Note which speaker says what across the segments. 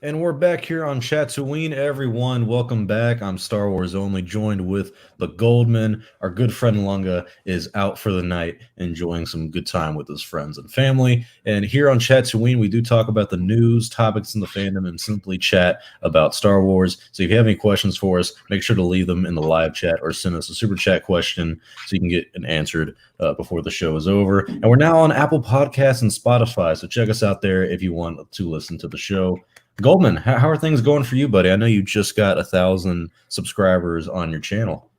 Speaker 1: And we're back here on Chatooine, everyone. Welcome back. I'm Star Wars Only, joined with the Goldman. Our good friend Lunga is out for the night, enjoying some good time with his friends and family. And here on Chatooine, we do talk about the news, topics in the fandom, and simply chat about Star Wars. So if you have any questions for us, make sure to leave them in the live chat or send us a super chat question so you can get it answered before the show is over. And we're now on Apple Podcasts and Spotify, so check us out there if you want to listen to the show. Goldman, how are things going for you, buddy? I know you just got 1,000 subscribers on your channel.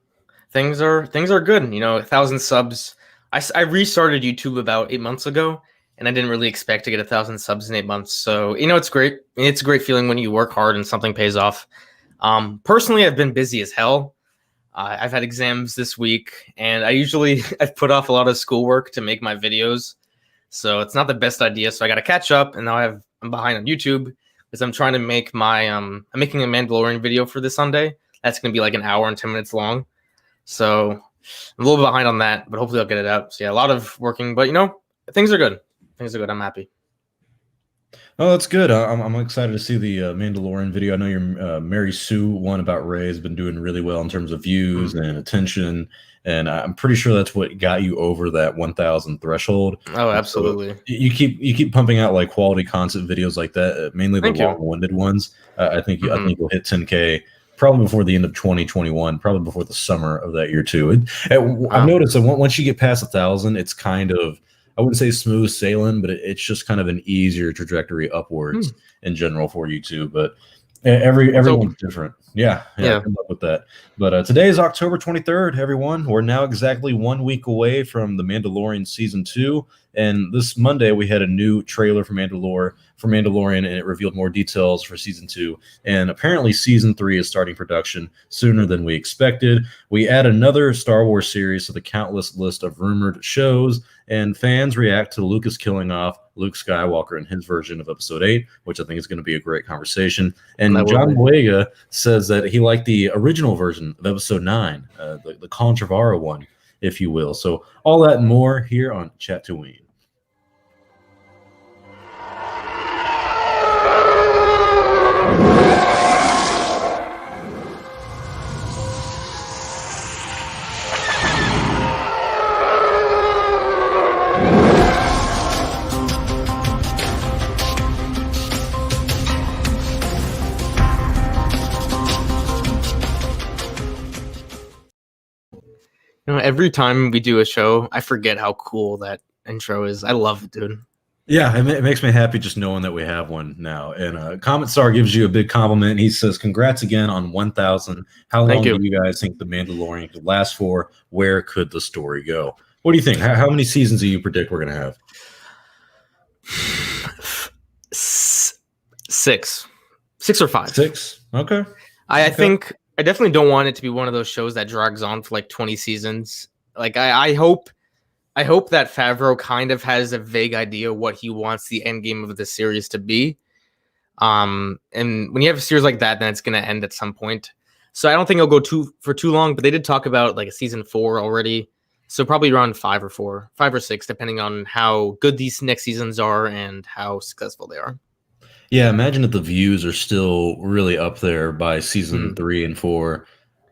Speaker 2: Things are good. 1,000 subs. I restarted YouTube about 8 months ago, and I didn't really expect to get 1,000 subs in 8 months. So it's great. It's a great feeling when you work hard and something pays off. Personally, I've been busy as hell. I've had exams this week, and I've put off a lot of schoolwork to make my videos. So it's not the best idea. So I got to catch up, and now I'm behind on YouTube. Is I'm trying to make I'm making a Mandalorian video for this Sunday. That's going to be like an hour and 10 minutes long. So I'm a little bit behind on that, but hopefully I'll get it out. So yeah, a lot of working, but things are good. I'm happy.
Speaker 1: Oh, that's good. I'm excited to see the Mandalorian video. I know your Mary Sue one about Rey has been doing really well in terms of views and attention. And I'm pretty sure that's what got you over that 1,000 threshold.
Speaker 2: Oh, absolutely.
Speaker 1: So you keep pumping out like quality content videos like that, mainly the long-winded ones. I think you'll hit 10K probably before the end of 2021, probably before the summer of that year too. I've noticed that once you get past 1,000, it's kind of, I wouldn't say smooth sailing, but it's just kind of an easier trajectory upwards in general for YouTube. But everyone's different. Yeah. Good luck with that. But today is October 23rd, everyone. We're now exactly 1 week away from the Mandalorian Season 2. And this Monday, we had a new trailer for Mandalorian, and it revealed more details for Season 2. And apparently, Season 3 is starting production sooner than we expected. We add another Star Wars series to the countless list of rumored shows, and fans react to Lucas killing off Luke Skywalker in his version of Episode 8, which I think is going to be a great conversation. And John Boyega says that he liked the original version of Episode 9, the Controverra one, if you will. So all that and more here on Chatooine.
Speaker 2: Every time we do a show, I forget how cool that intro is. I love it, dude.
Speaker 1: Yeah, it makes me happy just knowing that we have one now. And Comment Star gives you a big compliment. He says, congrats again on 1,000. How long do you guys think The Mandalorian could last for? Where could the story go? What do you think? How many seasons do you predict we're going to have?
Speaker 2: 6 or 5.
Speaker 1: 6? Okay.
Speaker 2: I think I definitely don't want it to be one of those shows that drags on for like 20 seasons. Like I hope that Favreau kind of has a vague idea what he wants the end game of the series to be. And when you have a series like that, then it's going to end at some point. So I don't think it'll go for too long, but they did talk about like a season 4 already. So probably around 5 or 6, depending on how good these next seasons are and how successful they are.
Speaker 1: Yeah, imagine if the views are still really up there by season 3 and 4.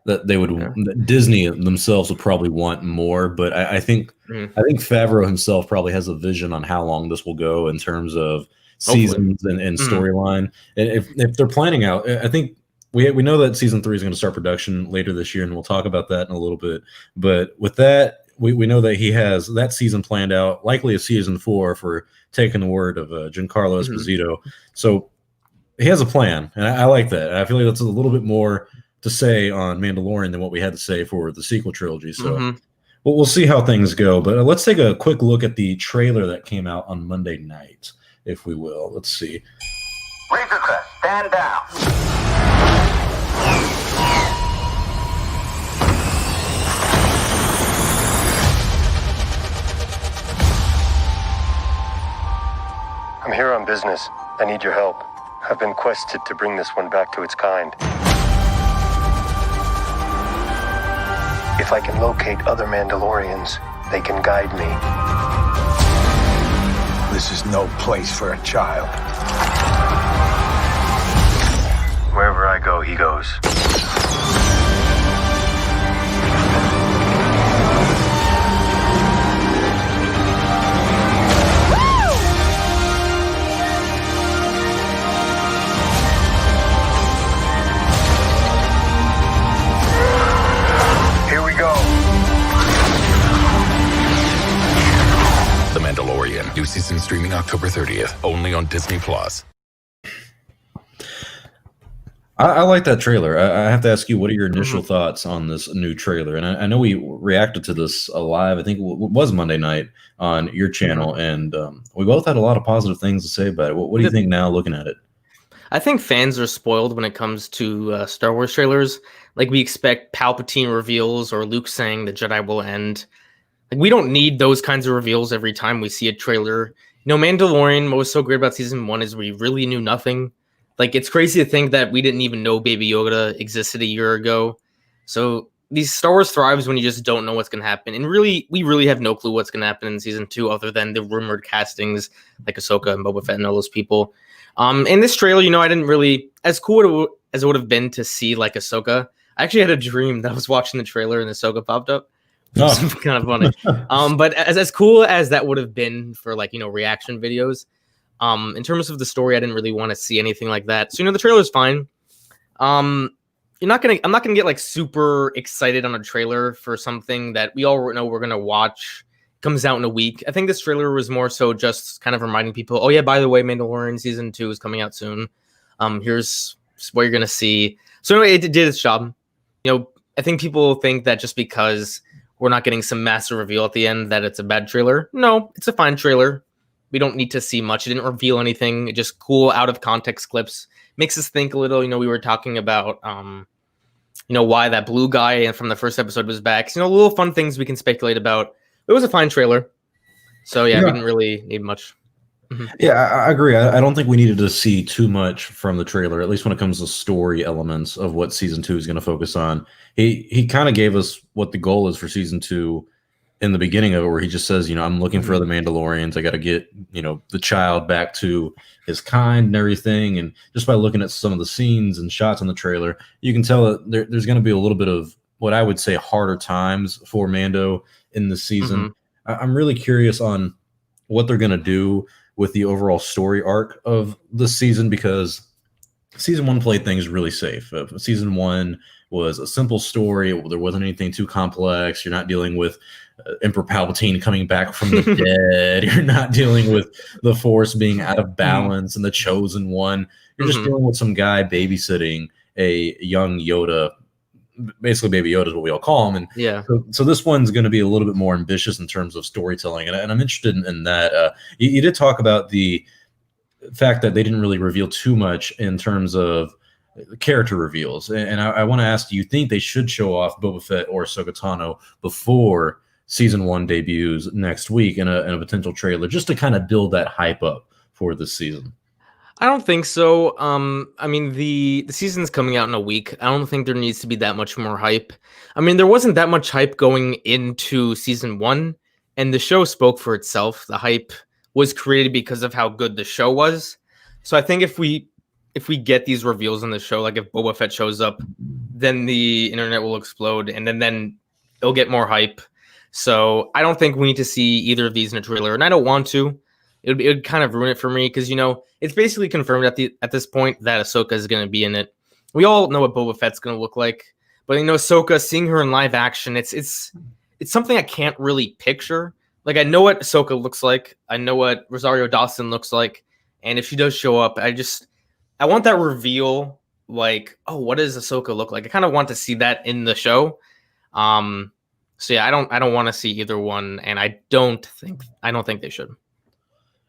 Speaker 1: That they would Disney themselves would probably want more, but I think Favreau himself probably has a vision on how long this will go in terms of seasons and storyline. And if they're planning out, I think we know that season 3 is going to start production later this year, and we'll talk about that in a little bit. But with that, we know that he has that season planned out, likely a season 4 for taking the word of Giancarlo Esposito. So he has a plan, and I like that. I feel like that's a little bit more to say on Mandalorian than what we had to say for the sequel trilogy. So we'll see how things go. But let's take a quick look at the trailer that came out on Monday night, if we will. Let's see.
Speaker 3: Razor Crest, stand down.
Speaker 4: I'm here on business. I need your help. I've been quested to bring this one back to its kind. If I can locate other Mandalorians, they can guide me.
Speaker 5: This is no place for a child.
Speaker 3: go, he goes. Here we go.
Speaker 5: The Mandalorian. New season streaming October 30th. Only on Disney+.
Speaker 1: I like that trailer. I have to ask you, what are your initial thoughts on this new trailer? And I know we reacted to this live. I think it was Monday night on your channel, and we both had a lot of positive things to say about it. What do you think now, looking at it?
Speaker 2: I think fans are spoiled when it comes to Star Wars trailers. Like, we expect Palpatine reveals or Luke saying the Jedi will end. Like, we don't need those kinds of reveals every time we see a trailer. You know, Mandalorian, what was so great about season 1 is we really knew nothing. Like, it's crazy to think that we didn't even know Baby Yoda existed a year ago. So these Star Wars thrives when you just don't know what's going to happen. And really, we really have no clue what's going to happen in season 2 other than the rumored castings like Ahsoka and Boba Fett and all those people. In this trailer, you know, I didn't really, as cool as it would have been to see like Ahsoka, I actually had a dream that I was watching the trailer and Ahsoka popped up. Oh. Kind of funny. But as cool as that would have been for, like, you know, reaction videos, in terms of the story, I didn't really want to see anything like that. So, you know, the trailer's fine. I'm not gonna get like super excited on a trailer for something that we all know we're gonna watch. Comes out in a week. I think this trailer was more so just kind of reminding people, oh yeah, by the way, Mandalorian season 2 is coming out soon. Here's what you're gonna see. So anyway, it did its job. You know, I think people think that just because we're not getting some massive reveal at the end that it's a bad trailer. No, it's a fine trailer. We don't need to see much. It didn't reveal anything. It just cool out of context clips. Makes us think a little. You know, we were talking about, you know, why that blue guy from the first episode was back. So, you know, little fun things we can speculate about. It was a fine trailer. So, yeah, we didn't really need much.
Speaker 1: Yeah, I agree. I don't think we needed to see too much from the trailer, at least when it comes to story elements of what season 2 is going to focus on. He kind of gave us what the goal is for season 2 in the beginning of it, where he just says, you know, I'm looking for other Mandalorians. I got to get, you know, the child back to his kind and everything. And just by looking at some of the scenes and shots on the trailer, you can tell that there's going to be a little bit of what I would say harder times for Mando in this season. I'm really curious on what they're going to do with the overall story arc of the season, because season 1 played things really safe. Season 1 was a simple story. There wasn't anything too complex. You're not dealing with Emperor Palpatine coming back from the dead. You're not dealing with the Force being out of balance and the Chosen One. You're just dealing with some guy babysitting a young Yoda. Basically, Baby Yoda is what we all call him. And
Speaker 2: yeah.
Speaker 1: So this one's going to be a little bit more ambitious in terms of storytelling. And I'm interested in that. You did talk about the fact that they didn't really reveal too much in terms of character reveals. And I want to ask, do you think they should show off Boba Fett or Ahsoka Tano before season 1 debuts next week in a potential trailer, just to kind of build that hype up for this season?
Speaker 2: I don't think so. I mean, the season's coming out in a week. I don't think there needs to be that much more hype. I mean, there wasn't that much hype going into season 1, and the show spoke for itself. The hype was created because of how good the show was. So I think if we get these reveals in the show, like if Boba Fett shows up, then the internet will explode, and then it'll get more hype. So I don't think we need to see either of these in a trailer, and I don't want to. It would kind of ruin it for me because, you know, it's basically confirmed at this point that Ahsoka is going to be in it. We all know what Boba Fett's going to look like, but, you know, Ahsoka, seeing her in live action, it's something I can't really picture. Like, I know what Ahsoka looks like. I know what Rosario Dawson looks like, and if she does show up, I want that reveal. Like, oh, what does Ahsoka look like? I kind of want to see that in the show. So yeah, I don't want to see either one, and I don't think they should.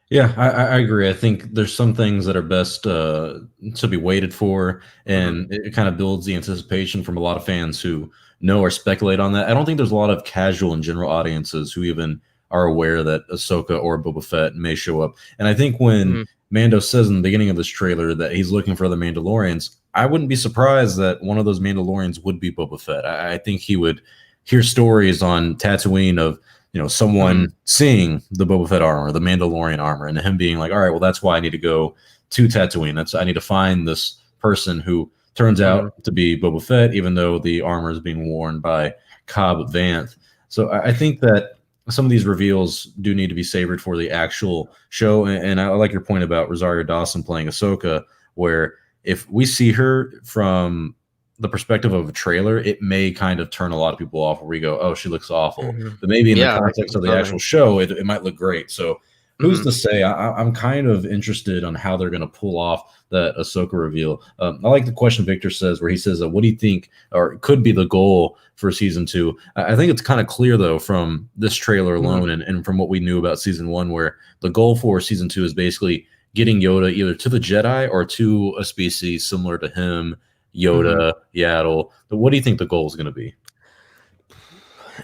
Speaker 1: Yeah, I agree. I think there's some things that are best to be waited for, and it kind of builds the anticipation from a lot of fans who know or speculate on that. I don't think there's a lot of casual and general audiences who even are aware that Ahsoka or Boba Fett may show up. And I think when Mando says in the beginning of this trailer that he's looking for the Mandalorians, I wouldn't be surprised that one of those Mandalorians would be Boba Fett. I think he would hear stories on Tatooine of, you know, someone seeing the Boba Fett armor, the Mandalorian armor, and him being like, all right, well, that's why I need to go to Tatooine. I need to find this person who turns out to be Boba Fett, even though the armor is being worn by Cobb Vanth. So I think that some of these reveals do need to be savored for the actual show. And I like your point about Rosario Dawson playing Ahsoka, where if we see her from the perspective of a trailer, it may kind of turn a lot of people off where we go, oh, she looks awful. But maybe in the context of the actual show, it might look great. So who's to say? I'm kind of interested on how they're going to pull off that Ahsoka reveal. I like the question Victor says, where he says, what do you think or could be the goal for season 2? I think it's kind of clear, though, from this trailer alone and from what we knew about season 1, where the goal for season 2 is basically getting Yoda either to the Jedi or to a species similar to him, Yoda, Yaddle. But what do you think the goal is going to be?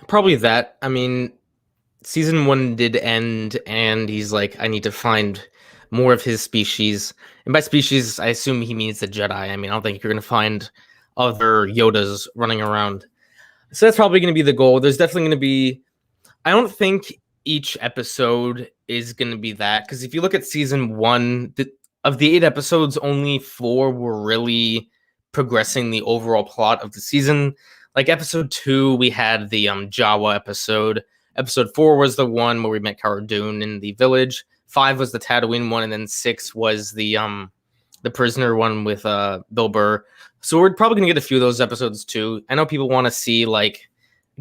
Speaker 2: Probably that. I mean, season 1 did end, and he's like, I need to find more of his species. And by species, I assume he means the Jedi. I mean, I don't think you're going to find other Yodas running around. So that's probably going to be the goal. There's definitely going to be... I don't think each episode is going to be that. Because if you look at season 1, of the 8 episodes, only 4 were really progressing the overall plot of the season. Like episode 2, we had the Jawa episode. Episode 4 was the one where we met Cara Dune in the village. 5 was the Tatooine one, and then 6 was the prisoner one with Bill Burr. So we're probably gonna get a few of those episodes too. I know people want to see like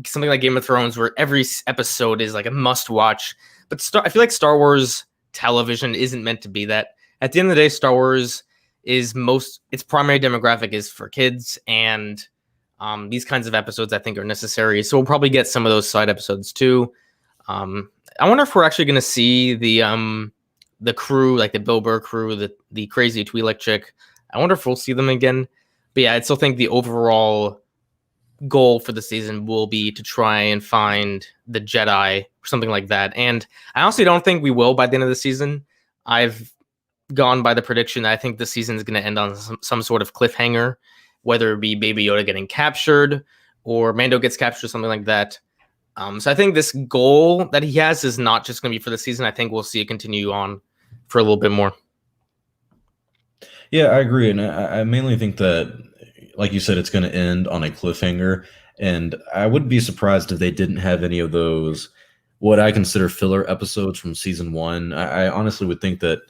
Speaker 2: something like Game of Thrones, where every episode is like a must-watch. But I feel like Star Wars television isn't meant to be that. At the end of the day, Star Wars is its primary demographic is for kids, and these kinds of episodes I think are necessary. So we'll probably get some of those side episodes too. I wonder if we're actually going to see the crew, like the Bill Burr crew, the crazy Twi'lek chick. I wonder if we'll see them again. But yeah, I still think the overall goal for the season will be to try and find the Jedi or something like that. And I honestly don't think we will by the end of the season. I've gone by the prediction that I think the season is going to end on some sort of cliffhanger, whether it be Baby Yoda getting captured or Mando gets captured, something like that. So I think this goal that he has is not just going to be for the season. I think we'll see it continue on for a little bit more.
Speaker 1: Yeah, I agree. And I mainly think that, like you said, it's going to end on a cliffhanger. And I wouldn't be surprised if they didn't have any of those, what I consider filler episodes from season 1. I honestly would think that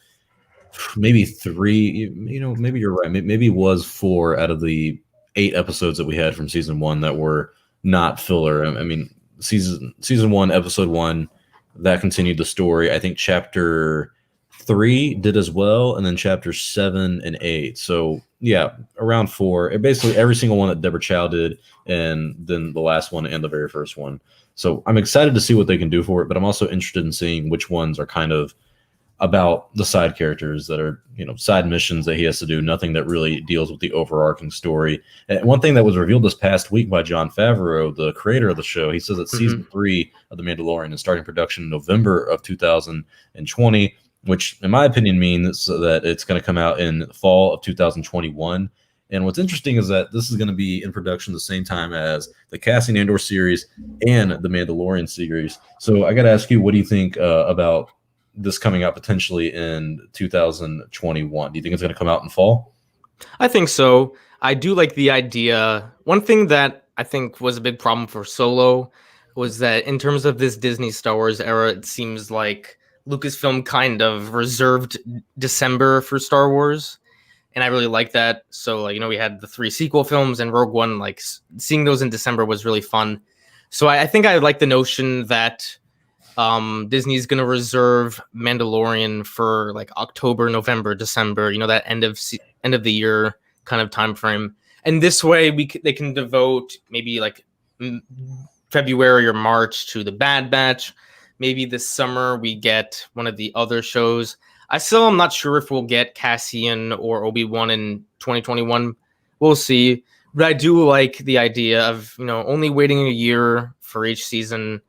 Speaker 1: maybe 3, maybe you're right. Maybe it was 4 out of the 8 episodes that we had from season 1 that were not filler. I mean, season 1, episode 1, that continued the story. I think chapter 3 did as well, and then chapters 7 and 8. So yeah, around 4. Basically every single one that Deborah Chow did, and then the last one and the very first one. So I'm excited to see what they can do for it, but I'm also interested in seeing which ones are kind of about the side characters that are, side missions that he has to do, nothing that really deals with the overarching story. And one thing that was revealed this past week by Jon Favreau, the creator of the show, he says that season 3 of The Mandalorian is starting production in November of 2020, which in my opinion means that it's going to come out in the fall of 2021. And what's interesting is that this is going to be in production the same time as the Cassian Andor series and the Mandalorian series. So I got to ask you, what do you think about this coming out potentially in 2021? Do you think it's going to come out in fall?
Speaker 2: I think so. I do like the idea. One thing that I think was a big problem for Solo was that in terms of this Disney Star Wars era, it seems like Lucasfilm kind of reserved December for Star Wars. And I really like that. So, we had the 3 sequel films and Rogue One, seeing those in December was really fun. So I think I like the notion that Disney's going to reserve Mandalorian for October, November, December, that end of the year kind of time frame. And this way they can devote maybe February or March to the Bad Batch. Maybe this summer we get one of the other shows. I still am not sure if we'll get Cassian or Obi-Wan in 2021. We'll see. But I do like the idea of, only waiting a year for each season.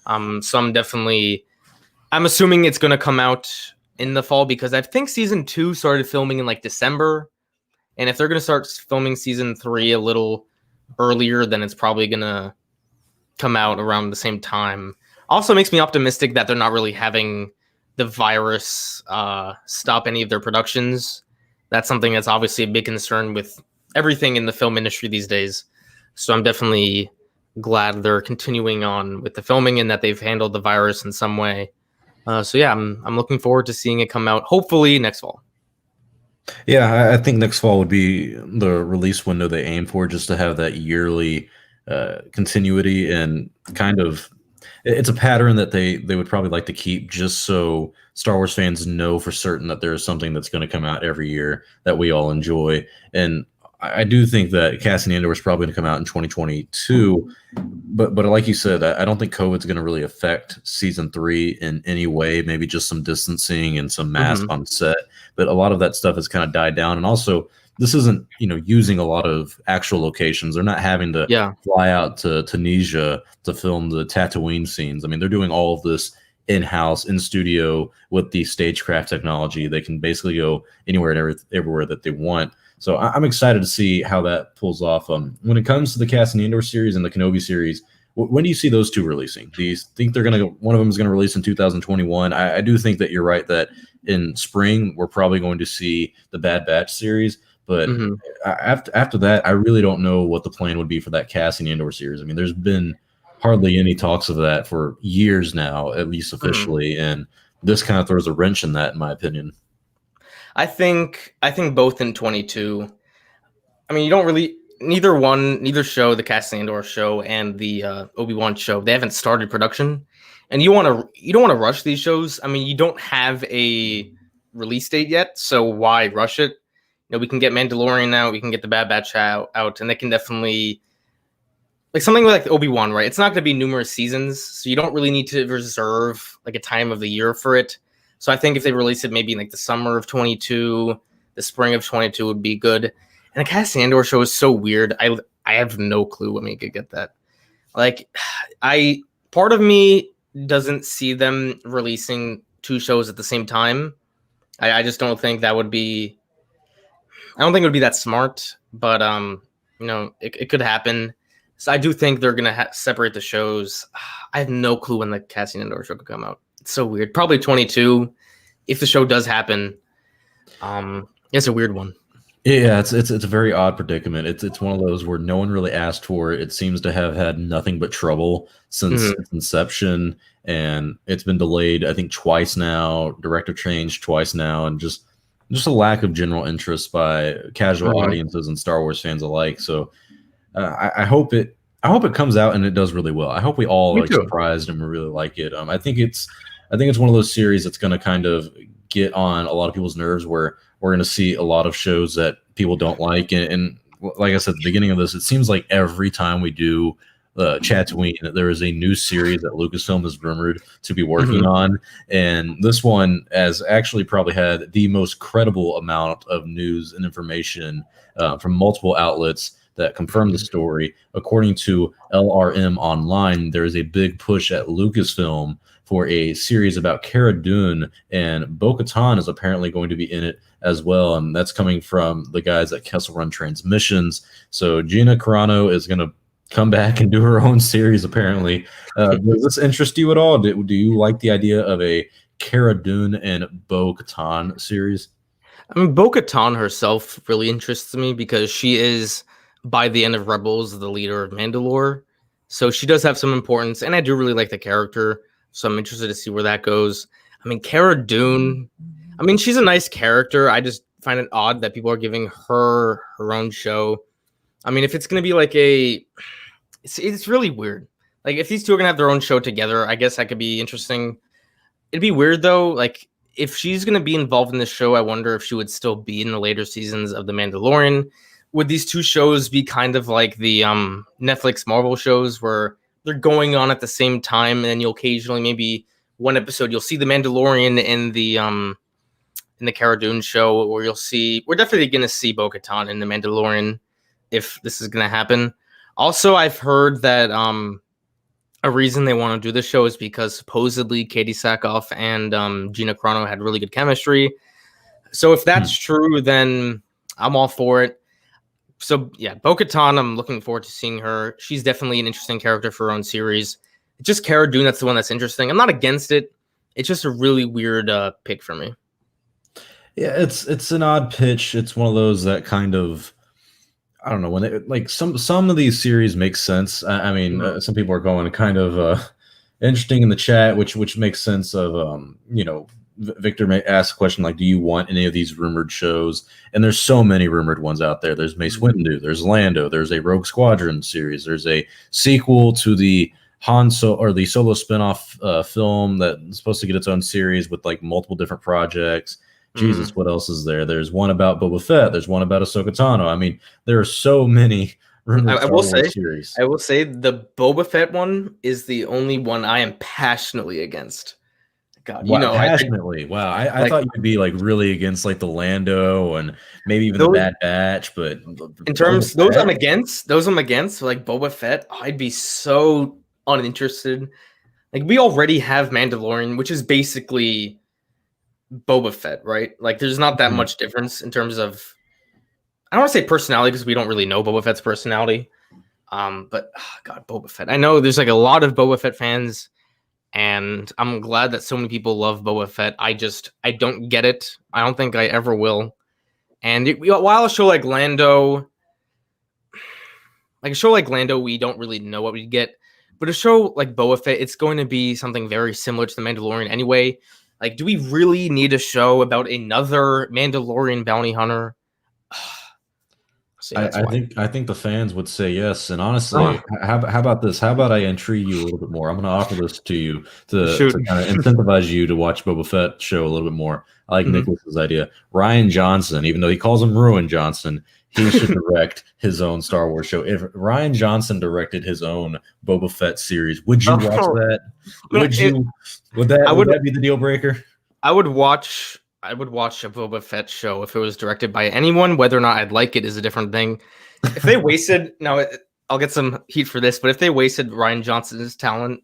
Speaker 2: I'm assuming it's going to come out in the fall, because I think season 2 started filming in December. And if they're going to start filming season 3 a little earlier, then it's probably going to come out around the same time. Also makes me optimistic that they're not really having the virus stop any of their productions. That's something that's obviously a big concern with everything in the film industry these days. So I'm definitely glad they're continuing on with the filming and that they've handled the virus in some way. So yeah, I'm looking forward to seeing it come out hopefully next fall.
Speaker 1: Yeah, I think next fall would be the release window they aim for, just to have that yearly continuity, and kind of it's a pattern that they would probably like to keep, just so Star Wars fans know for certain that there is something that's going to come out every year that we all enjoy. And I do think that Cassian Andor is probably going to come out in 2022, but like you said, I don't think COVID's going to really affect season 3 in any way. Maybe just some distancing and some masks on set, but a lot of that stuff has kind of died down. And also, this isn't using a lot of actual locations. They're not having to fly out to Tunisia to film the Tatooine scenes. I mean, they're doing all of this in-house, in studio with the stagecraft technology. They can basically go anywhere and everywhere that they want. So I'm excited to see how that pulls off. When it comes to the Cassian Andor series and the Kenobi series, when do you see those two releasing? Do you think one of them is going to release in 2021? I do think that you're right that in spring we're probably going to see the Bad Batch series. But after that, I really don't know what the plan would be for that Cassian Andor series. I mean, there's been hardly any talks of that for years now, at least officially, and this kind of throws a wrench in that, in my opinion.
Speaker 2: I think both in 22. I mean, you don't really neither show, the Cassian Andor show and the Obi-Wan show, they haven't started production, and you don't want to rush these shows. I mean, you don't have a release date yet, so why rush it? We can get Mandalorian out, we can get the Bad Batch out, and they can definitely, like something like Obi-Wan, right? It's not going to be numerous seasons, so you don't really need to reserve like a time of the year for it. So I think if they release it maybe in like the summer of 22, the spring of 22 would be good. And the Cassian Andor show is so weird. I have no clue when we could get that. Like, part of me doesn't see them releasing two shows at the same time. I just don't think that would be. I don't think it would be that smart, but it could happen. So I do think they're gonna separate the shows. I have no clue when the Cassian Andor show could come out. It's so weird. Probably 22, if the show does happen. It's a weird one.
Speaker 1: Yeah, it's a very odd predicament. It's one of those where no one really asked for it. It seems to have had nothing but trouble since its inception, and it's been delayed, I think, twice now. Director changed twice now, and just a lack of general interest by casual audiences and Star Wars fans alike. So I hope it comes out and it does really well. I hope we all are surprised and we really like it. I think it's one of those series that's going to kind of get on a lot of people's nerves, where we're going to see a lot of shows that people don't like. And like I said at the beginning of this, it seems like every time we do Chatooine, there is a new series that Lucasfilm is rumored to be working on, and this one has actually probably had the most credible amount of news and information from multiple outlets that confirm the story. According to LRM Online, there is a big push at Lucasfilm for a series about Cara Dune, and Bo-Katan is apparently going to be in it as well, and that's coming from the guys at Kessel Run Transmissions. So Gina Carano is going to come back and do her own series, apparently. Does this interest you at all? Do you like the idea of a Cara Dune and Bo-Katan series?
Speaker 2: I mean, Bo-Katan herself really interests me because she is, by the end of Rebels, the leader of Mandalore. So she does have some importance, and I do really like the character. So I'm interested to see where that goes. I mean, Cara Dune, I mean, she's a nice character. I just find it odd that people are giving her own show. I mean, if it's going to be like it's really weird. Like, if these two are going to have their own show together, I guess that could be interesting. It'd be weird, though. Like, if she's going to be involved in this show, I wonder if she would still be in the later seasons of The Mandalorian. Would these two shows be kind of like the Netflix Marvel shows where they're going on at the same time, and then you'll occasionally, maybe one episode, you'll see The Mandalorian in the Cara Dune show, or we're definitely going to see Bo-Katan in The Mandalorian if this is going to happen. Also, I've heard that a reason they want to do this show is because supposedly Katie Sackhoff and Gina Carano had really good chemistry. So if that's true, then I'm all for it. So yeah, Bo-Katan, I'm looking forward to seeing her. She's definitely an interesting character for her own series. It's just Cara Dune that's the one that's interesting. I'm not against it. It's just a really weird pick for me.
Speaker 1: Yeah, it's an odd pitch. It's one of those that kind of, I don't know when they, like some of these series make sense. I mean, some people are going kind of interesting in the chat, which makes sense of Victor may ask a question like, do you want any of these rumored shows? And there's so many rumored ones out there. There's Mace Windu, there's Lando, there's a Rogue Squadron series, there's a sequel to the the Solo spinoff film that's supposed to get its own series with like multiple different projects. Jesus, what else is there? There's one about Boba Fett. There's one about Ahsoka Tano. I mean, there are so many rumored Star Wars series.
Speaker 2: I will say the Boba Fett one is the only one I am passionately against. God,
Speaker 1: passionately. Wow, I thought you'd be like really against like the Lando and maybe even the Bad Batch, but
Speaker 2: in terms those I'm against. Like Boba Fett, I'd be so uninterested. Like we already have Mandalorian, which is basically Boba Fett, right? Like there's not that much difference in terms of, I don't want to say personality because we don't really know Boba Fett's personality. But God, Boba Fett. I know there's like a lot of Boba Fett fans. And I'm glad that so many people love Boba Fett. I don't get it. I don't think I ever will. And while a show like Lando, we don't really know what we get. But a show like Boba Fett, it's going to be something very similar to The Mandalorian anyway. Like, do we really need a show about another Mandalorian bounty hunter?
Speaker 1: I think the fans would say yes. And honestly, how about this? How about I intrigue you a little bit more? I'm going to offer this to you to kind of incentivize you to watch Boba Fett show a little bit more. I like Nicholas's idea. Rian Johnson, even though he calls him Ruin Johnson, he should direct his own Star Wars show. If Rian Johnson directed his own Boba Fett series, would you watch that? Would that be the deal breaker?
Speaker 2: I would watch a Boba Fett show if it was directed by anyone. Whether or not I'd like it is a different thing. If they wasted, I'll get some heat for this, but if they wasted Rian Johnson's talent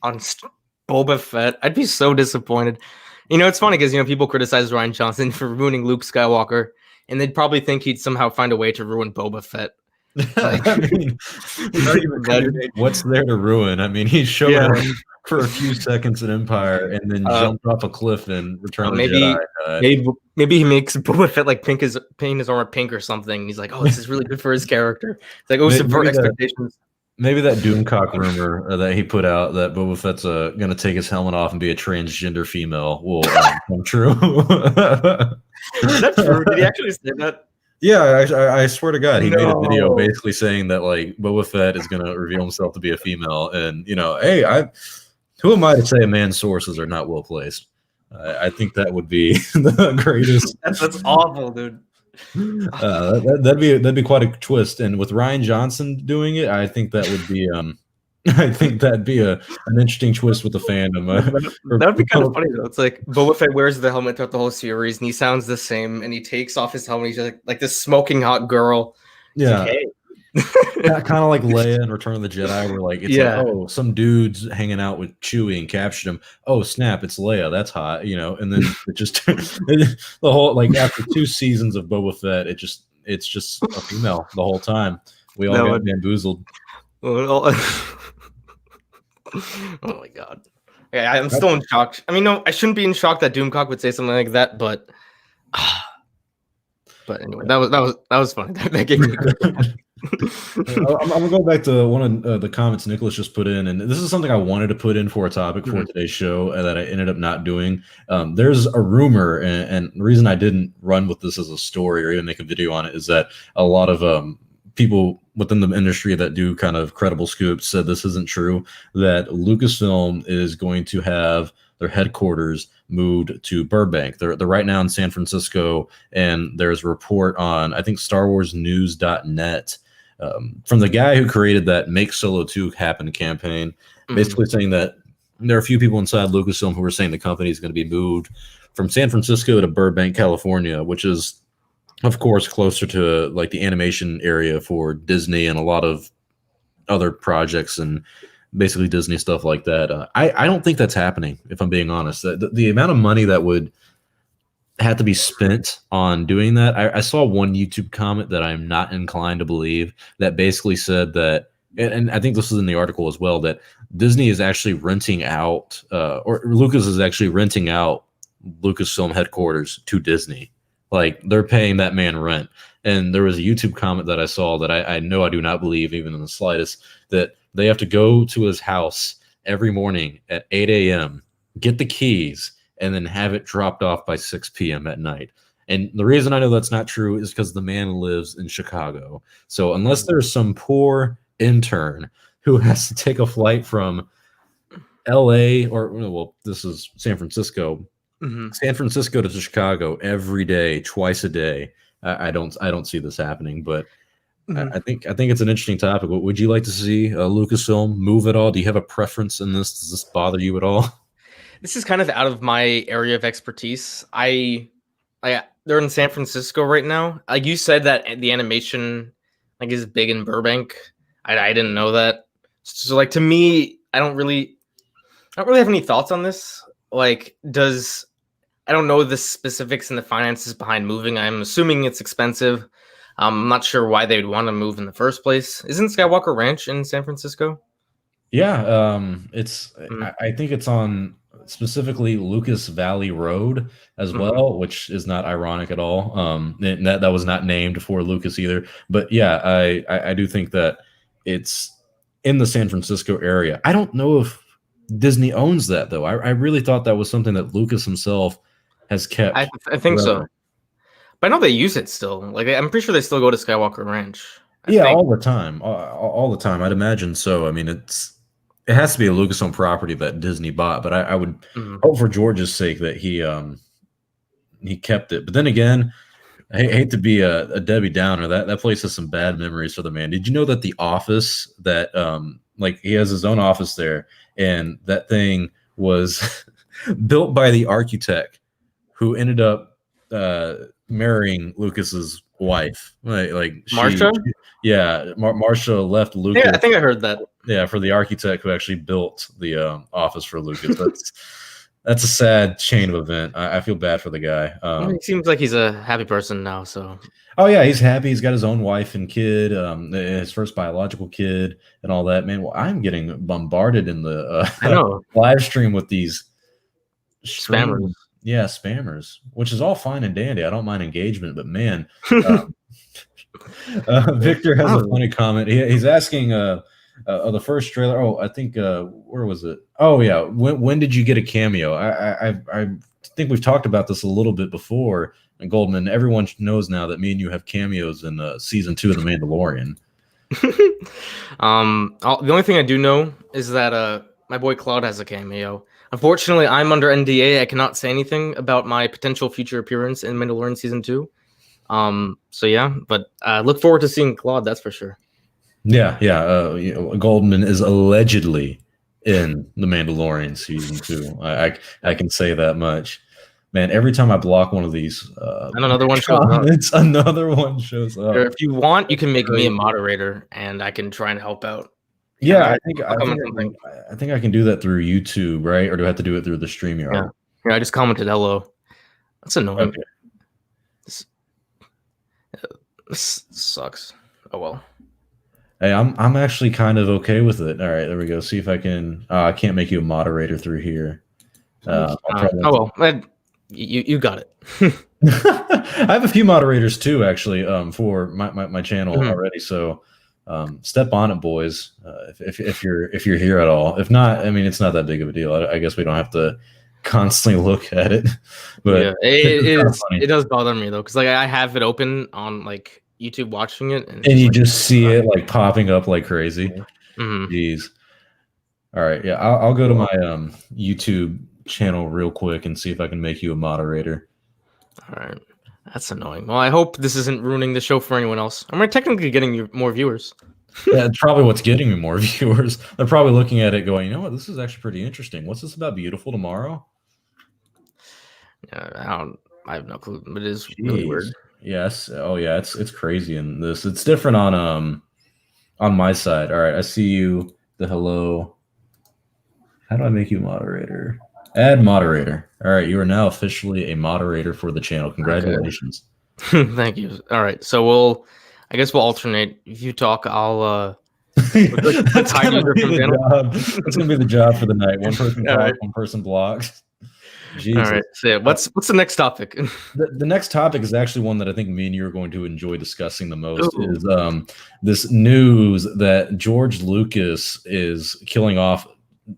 Speaker 2: on Boba Fett, I'd be so disappointed. It's funny because people criticize Rian Johnson for ruining Luke Skywalker, and they'd probably think he'd somehow find a way to ruin Boba Fett.
Speaker 1: I mean, what's there to ruin? I mean, he showed up for a few seconds in Empire and then jumped off a cliff in Return of the Jedi.
Speaker 2: Maybe he makes Boba Fett like paint his armor pink or something. He's like, oh, this is really good for his character. It's like, subvert expectations.
Speaker 1: Maybe that Doomcock rumor that he put out that Boba Fett's going to take his helmet off and be a transgender female will come true.
Speaker 2: Is that true? Did he actually say that?
Speaker 1: Yeah, I swear to God, he made a video basically saying that like Boba Fett is going to reveal himself to be a female, and hey, who am I to say a man's sources are not well placed? I think that would be the greatest.
Speaker 2: That's awful, dude.
Speaker 1: That'd be quite a twist, and with Rian Johnson doing it, I think that would be I think that'd be an interesting twist with the fandom.
Speaker 2: That would be kind of funny though. It's like Boba Fett wears the helmet throughout the whole series, and he sounds the same. And he takes off his helmet. He's like this smoking hot girl.
Speaker 1: Yeah, like, hey. Yeah, kind of like Leia in Return of the Jedi, where like it's like, some dude's hanging out with Chewie and captured him. Oh snap, it's Leia. That's hot, And then it just the whole like after 2 seasons of Boba Fett, it's just a female the whole time. We all got bamboozled.
Speaker 2: Oh my God. Yeah, I'm still in shock. I mean, no, I shouldn't be in shock that Doomcock would say something like that, but anyway, that was funny. That gave me
Speaker 1: I'm gonna go back to one of the comments Nicholas just put in, and this is something I wanted to put in for a topic for today's show that I ended up not doing. There's a rumor, and the reason I didn't run with this as a story or even make a video on it is that a lot of people within the industry that do kind of credible scoops said this isn't true, that Lucasfilm is going to have their headquarters moved to Burbank. They're right now in San Francisco, and there's a report on, I think, StarWarsNews.net from the guy who created that Make Solo 2 Happen campaign, basically saying that there are a few people inside Lucasfilm who are saying the company is going to be moved from San Francisco to Burbank, California, which is, of course, closer to like the animation area for Disney and a lot of other projects and basically Disney stuff like that. I don't think that's happening, if I'm being honest. The amount of money that would have to be spent on doing that. I saw one YouTube comment that I'm not inclined to believe that basically said that, and I think this was in the article as well, that Disney is actually renting out, or Lucas is actually renting out Lucasfilm headquarters to Disney. Like they're paying that man rent. And there was a YouTube comment that I saw that I know I do not believe even in the slightest, that they have to go to his house every morning at 8 a.m., get the keys, and then have it dropped off by 6 p.m. at night. And the reason I know that's not true is because the man lives in Chicago. So unless there's some poor intern who has to take a flight from LA or, well, this is San Francisco, San Francisco to Chicago every day, twice a day, I don't see this happening. But I think it's an interesting topic. Would you like to see Lucasfilm move at all? Do you have a preference in this? Does this bother you at all?
Speaker 2: This is kind of out of my area of expertise. They're in San Francisco right now. Like you said, that the animation like is big in Burbank. I didn't know that. So like to me, I don't really have any thoughts on this. Like, I don't know the specifics and the finances behind moving. I'm assuming it's expensive. I'm not sure why they would want to move in the first place. Isn't Skywalker Ranch in San Francisco?
Speaker 1: Yeah, I think it's on specifically Lucas Valley Road as well, which is not ironic at all. That was not named for Lucas either. But yeah, I do think that it's in the San Francisco area. I don't know if Disney owns that though. I really thought that was something that Lucas himself has kept.
Speaker 2: I think so. But I know they use it still. Like I'm pretty sure they still go to Skywalker Ranch. I think.
Speaker 1: All the time. All the time. I'd imagine so. I mean, it has to be a Lucasfilm property that Disney bought, but I would hope for George's sake that he kept it. But then again, I hate to be a Debbie Downer. That place has some bad memories for the man. Did you know that the office that like he has his own office there, and that thing was built by the architect who ended up marrying Lucas's wife. Like
Speaker 2: Marsha?
Speaker 1: Marsha left Lucas.
Speaker 2: Yeah, I think I heard that.
Speaker 1: Yeah, for the architect who actually built the office for Lucas. That's a sad chain of event. I feel bad for the guy.
Speaker 2: He seems like he's a happy person now. So.
Speaker 1: Oh yeah, he's happy. He's got his own wife and kid, his first biological kid, and all that. Man, well, I'm getting bombarded in the
Speaker 2: I know.
Speaker 1: live stream with these
Speaker 2: spammers.
Speaker 1: Yeah, spammers, which is all fine and dandy. I don't mind engagement, but man, Victor has a funny comment. He's asking the first trailer. Oh, I think where was it? Oh yeah, when did you get a cameo? I think we've talked about this a little bit before. And Goldman, everyone knows now that me and you have cameos in season 2 of The Mandalorian.
Speaker 2: The only thing I do know is that my boy Claude has a cameo. Unfortunately, I'm under NDA. I cannot say anything about my potential future appearance in Mandalorian season 2. So yeah, but look forward to seeing Claude. That's for sure. Yeah.
Speaker 1: Goldman is allegedly in The Mandalorian season 2. I can say that much. Man, every time I block one of these,
Speaker 2: and another one shows up.
Speaker 1: Another one shows up.
Speaker 2: If you want, you can make me a moderator, and I can try and help out.
Speaker 1: Yeah, I think I can do that through YouTube, right? Or do I have to do it through the StreamYard?
Speaker 2: Yeah, I just commented hello. That's annoying.
Speaker 1: Okay.
Speaker 2: This sucks. Oh well.
Speaker 1: Hey, I'm actually kind of okay with it. All right, there we go. See if I can. I can't make you a moderator through here.
Speaker 2: You got it.
Speaker 1: I have a few moderators too, actually, for my channel already. So step on it, boys. If you're here at all. If not, I mean, it's not that big of a deal. I guess we don't have to constantly look at it. But
Speaker 2: yeah, it does bother me though, because like I have it open on like YouTube watching it,
Speaker 1: and you just see it like popping up like crazy. Jeez. All right, yeah, I'll go to my YouTube channel real quick and see if I can make you a moderator.
Speaker 2: All right, that's annoying. Well, I hope this isn't ruining the show for anyone else. I'm technically getting you more viewers.
Speaker 1: Yeah, it's probably what's getting me more viewers. They're probably looking at it going, you know what, this is actually pretty interesting. What's this about Beautiful Tomorrow?
Speaker 2: I have no clue, but it is really weird.
Speaker 1: Yes. Oh yeah, it's crazy in this. It's different on my side. All right, I see you. The hello. How do I make you moderator? Add moderator. All right, you are now officially a moderator for the channel. Congratulations.
Speaker 2: Okay. Thank you. All right, so I guess we'll alternate. If you talk, I'll
Speaker 1: That's gonna be the job for the night. One person talks, one person blocks. Jesus.
Speaker 2: All right. So yeah, what's the next topic?
Speaker 1: The next topic is actually one that I think me and you are going to enjoy discussing the most.
Speaker 2: Ooh.
Speaker 1: Is this news that George Lucas is killing off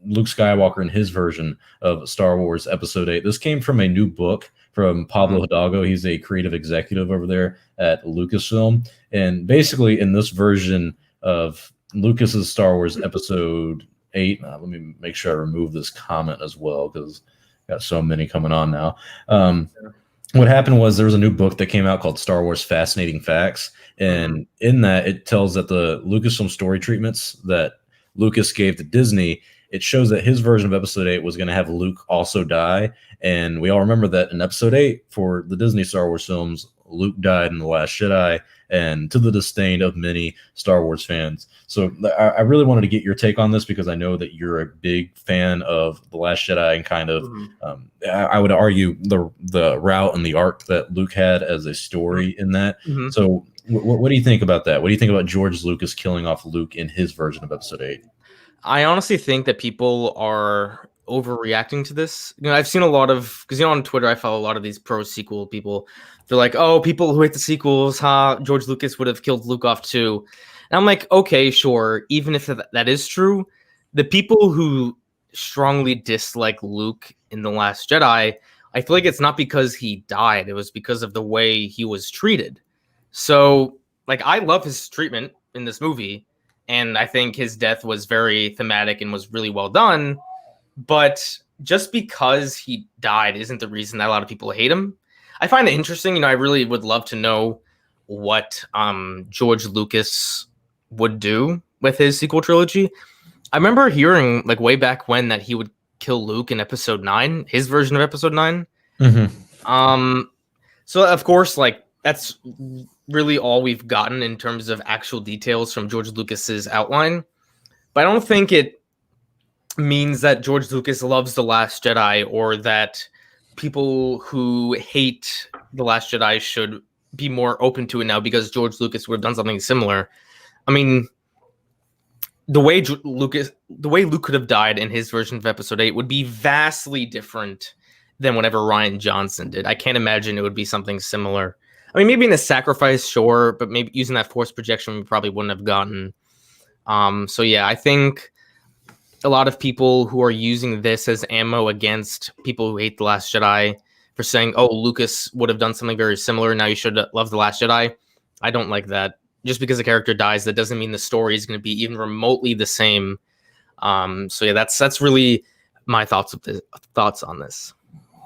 Speaker 1: Luke Skywalker in his version of Star Wars Episode 8. This came from a new book from Pablo Hidalgo. He's a creative executive over there at Lucasfilm. And basically in this version of Lucas's Star Wars Episode 8, let me make sure I remove this comment as well because got so many coming on now. What happened was there was a new book that came out called Star Wars Fascinating Facts. And in that, it tells that the Lucasfilm story treatments that Lucas gave to Disney, it shows that his version of Episode 8 was going to have Luke also die. And we all remember that in Episode 8 for the Disney Star Wars films, Luke died in The Last Jedi, and to the disdain of many Star Wars fans. So I really wanted to get your take on this because I know that you're a big fan of The Last Jedi and kind of, I would argue, the route and the arc that Luke had as a story in that. So what do you think about that? What do you think about George Lucas killing off Luke in his version of Episode 8?
Speaker 2: I honestly think that people are overreacting to this. I've seen a lot of, because on Twitter I follow a lot of these pro sequel people. They're like, oh, people who hate the sequels, George Lucas would have killed Luke off too. And I'm like, okay, sure. Even if that is true, the people who strongly dislike Luke in The Last Jedi, I feel like it's not because he died. It was because of the way he was treated. So, like, I love his treatment in this movie. And I think his death was very thematic and was really well done. But just because he died isn't the reason that a lot of people hate him. I find it interesting. I really would love to know what George Lucas would do with his sequel trilogy. I remember hearing, like, way back when that he would kill Luke in Episode 9, his version of Episode 9. So, of course, like, that's really all we've gotten in terms of actual details from George Lucas's outline. But I don't think it means that George Lucas loves The Last Jedi or that people who hate The Last Jedi should be more open to it now because George Lucas would have done something similar. I mean, the way Luke could have died in his version of Episode 8 would be vastly different than whatever Rian Johnson did. I can't imagine it would be something similar. I mean, maybe in a sacrifice, sure, but maybe using that force projection we probably wouldn't have gotten. So yeah, I think a lot of people who are using this as ammo against people who hate The Last Jedi for saying, oh, Lucas would have done something very similar, now you should love The Last Jedi. I don't like that. Just because a character dies, that doesn't mean the story is going to be even remotely the same. So yeah, that's really my thoughts on this.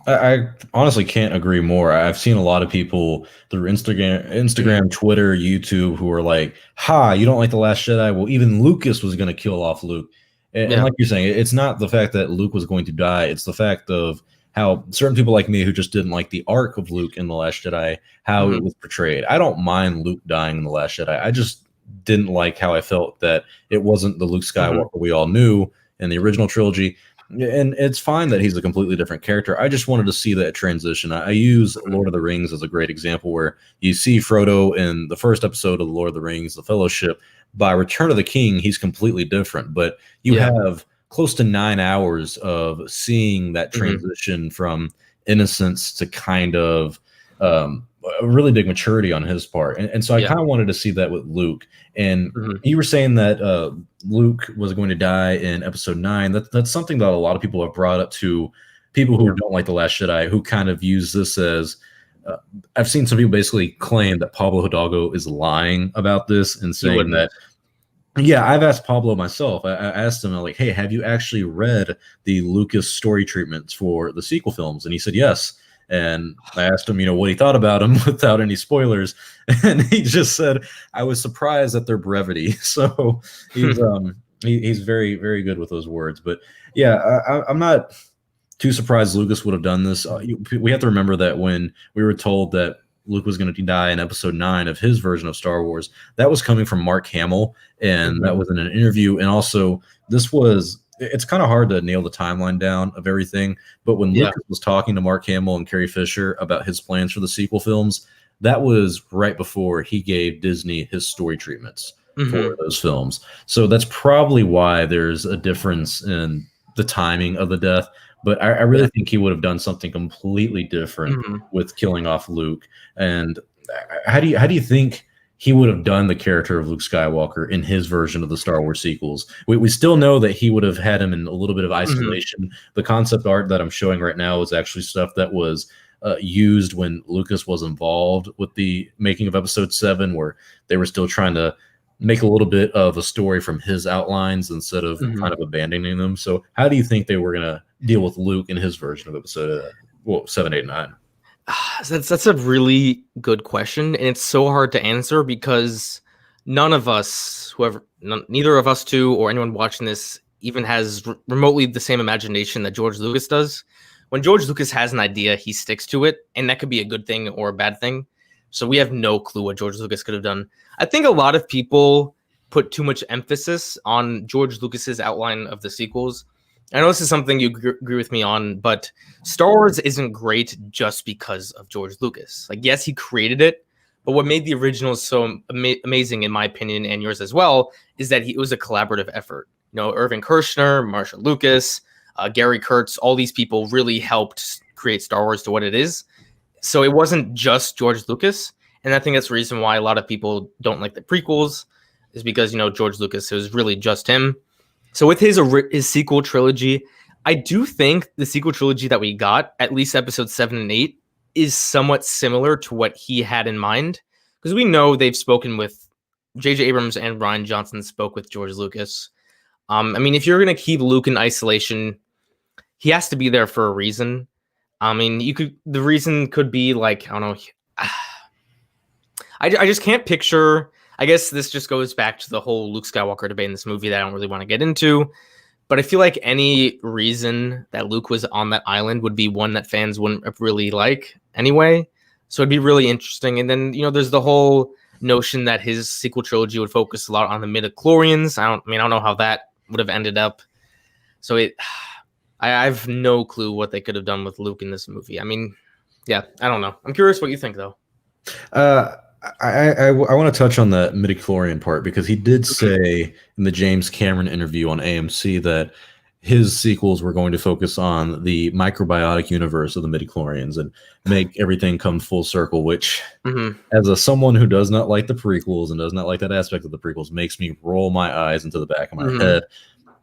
Speaker 1: I honestly can't agree more. I've seen a lot of people through Instagram, Twitter, YouTube who are like, you don't like The Last Jedi? Well, even Lucas was going to kill off Luke. And like you're saying, it's not the fact that Luke was going to die. It's the fact of how certain people like me who just didn't like the arc of Luke in The Last Jedi, how it was portrayed. I don't mind Luke dying in The Last Jedi. I just didn't like how I felt that it wasn't the Luke Skywalker we all knew in the original trilogy. And it's fine that he's a completely different character. I just wanted to see that transition. I use Lord of the Rings as a great example where you see Frodo in the first episode of the Lord of the Rings, The Fellowship. By Return of the King, he's completely different. But you have close to 9 hours of seeing that transition from innocence to kind of a really big maturity on his part. And so I kind of wanted to see that with Luke. And you were saying that Luke was going to die in Episode 9. That's something that a lot of people have brought up to people who don't like The Last Jedi, who kind of use this as I've seen some people basically claim that Pablo Hidalgo is lying about this and saying that. Yeah, I've asked Pablo myself. I asked him, like, hey, have you actually read the Lucas story treatments for the sequel films? And he said yes. And I asked him, what he thought about them without any spoilers. And he just said, I was surprised at their brevity. So he's very, very good with those words. But yeah, I'm not too surprised Lucas would have done this. We have to remember that when we were told that Luke was going to die in Episode 9 of his version of Star Wars, that was coming from Mark Hamill, and that was in an interview. And also, it's kind of hard to nail the timeline down of everything, but when Lucas was talking to Mark Hamill and Carrie Fisher about his plans for the sequel films, that was right before he gave Disney his story treatments for those films. So that's probably why there's a difference in the timing of the death. But I really think he would have done something completely different
Speaker 2: Mm-hmm.
Speaker 1: with killing off Luke. And how do you think he would have done the character of Luke Skywalker in his version of the Star Wars sequels? We still know that he would have had him in a little bit of isolation. The concept art that I'm showing right now is actually stuff that was used when Lucas was involved with the making of Episode 7, where they were still trying to make a little bit of a story from his outlines instead of kind of abandoning them. So how do you think they were going to deal with Luke in his version of Episode 7, 8, 9?
Speaker 2: That's a really good question, and it's so hard to answer because none of us, neither of us two or anyone watching this even has remotely the same imagination that George Lucas does. When George Lucas has an idea, he sticks to it, and that could be a good thing or a bad thing. So we have no clue what George Lucas could have done. I think a lot of people put too much emphasis on George Lucas's outline of the sequels. I know this is something you agree with me on, but Star Wars isn't great just because of George Lucas. Like, yes, he created it, but what made the originals so amazing, in my opinion, and yours as well, is that it was a collaborative effort. You know, Irving Kershner, Marshall Lucas, Gary Kurtz, all these people really helped create Star Wars to what it is. So it wasn't just George Lucas. And I think that's the reason why a lot of people don't like the prequels, is because, you know, George Lucas, it was really just him. So with his sequel trilogy, I do think the sequel trilogy that we got, at least episodes 7 and 8, is somewhat similar to what he had in mind. Because we know they've spoken with J.J. Abrams, and Rian Johnson spoke with George Lucas. I mean, if you're going to keep Luke in isolation, he has to be there for a reason. I mean, the reason could be like, I don't know. I just can't picture. I guess this just goes back to the whole Luke Skywalker debate in this movie that I don't really want to get into. But I feel like any reason that Luke was on that island would be one that fans wouldn't really like anyway. So it'd be really interesting. And then, you know, there's the whole notion that his sequel trilogy would focus a lot on the midichlorians. I don't know how that would have ended up. So I have no clue what they could have done with Luke in this movie. I mean, yeah, I don't know. I'm curious what you think, though.
Speaker 1: I want to touch on the midichlorian part, because he did say in the James Cameron interview on AMC that his sequels were going to focus on the microbiotic universe of the midichlorians and make everything come full circle, which as someone who does not like the prequels and does not like that aspect of the prequels, makes me roll my eyes into the back of my head.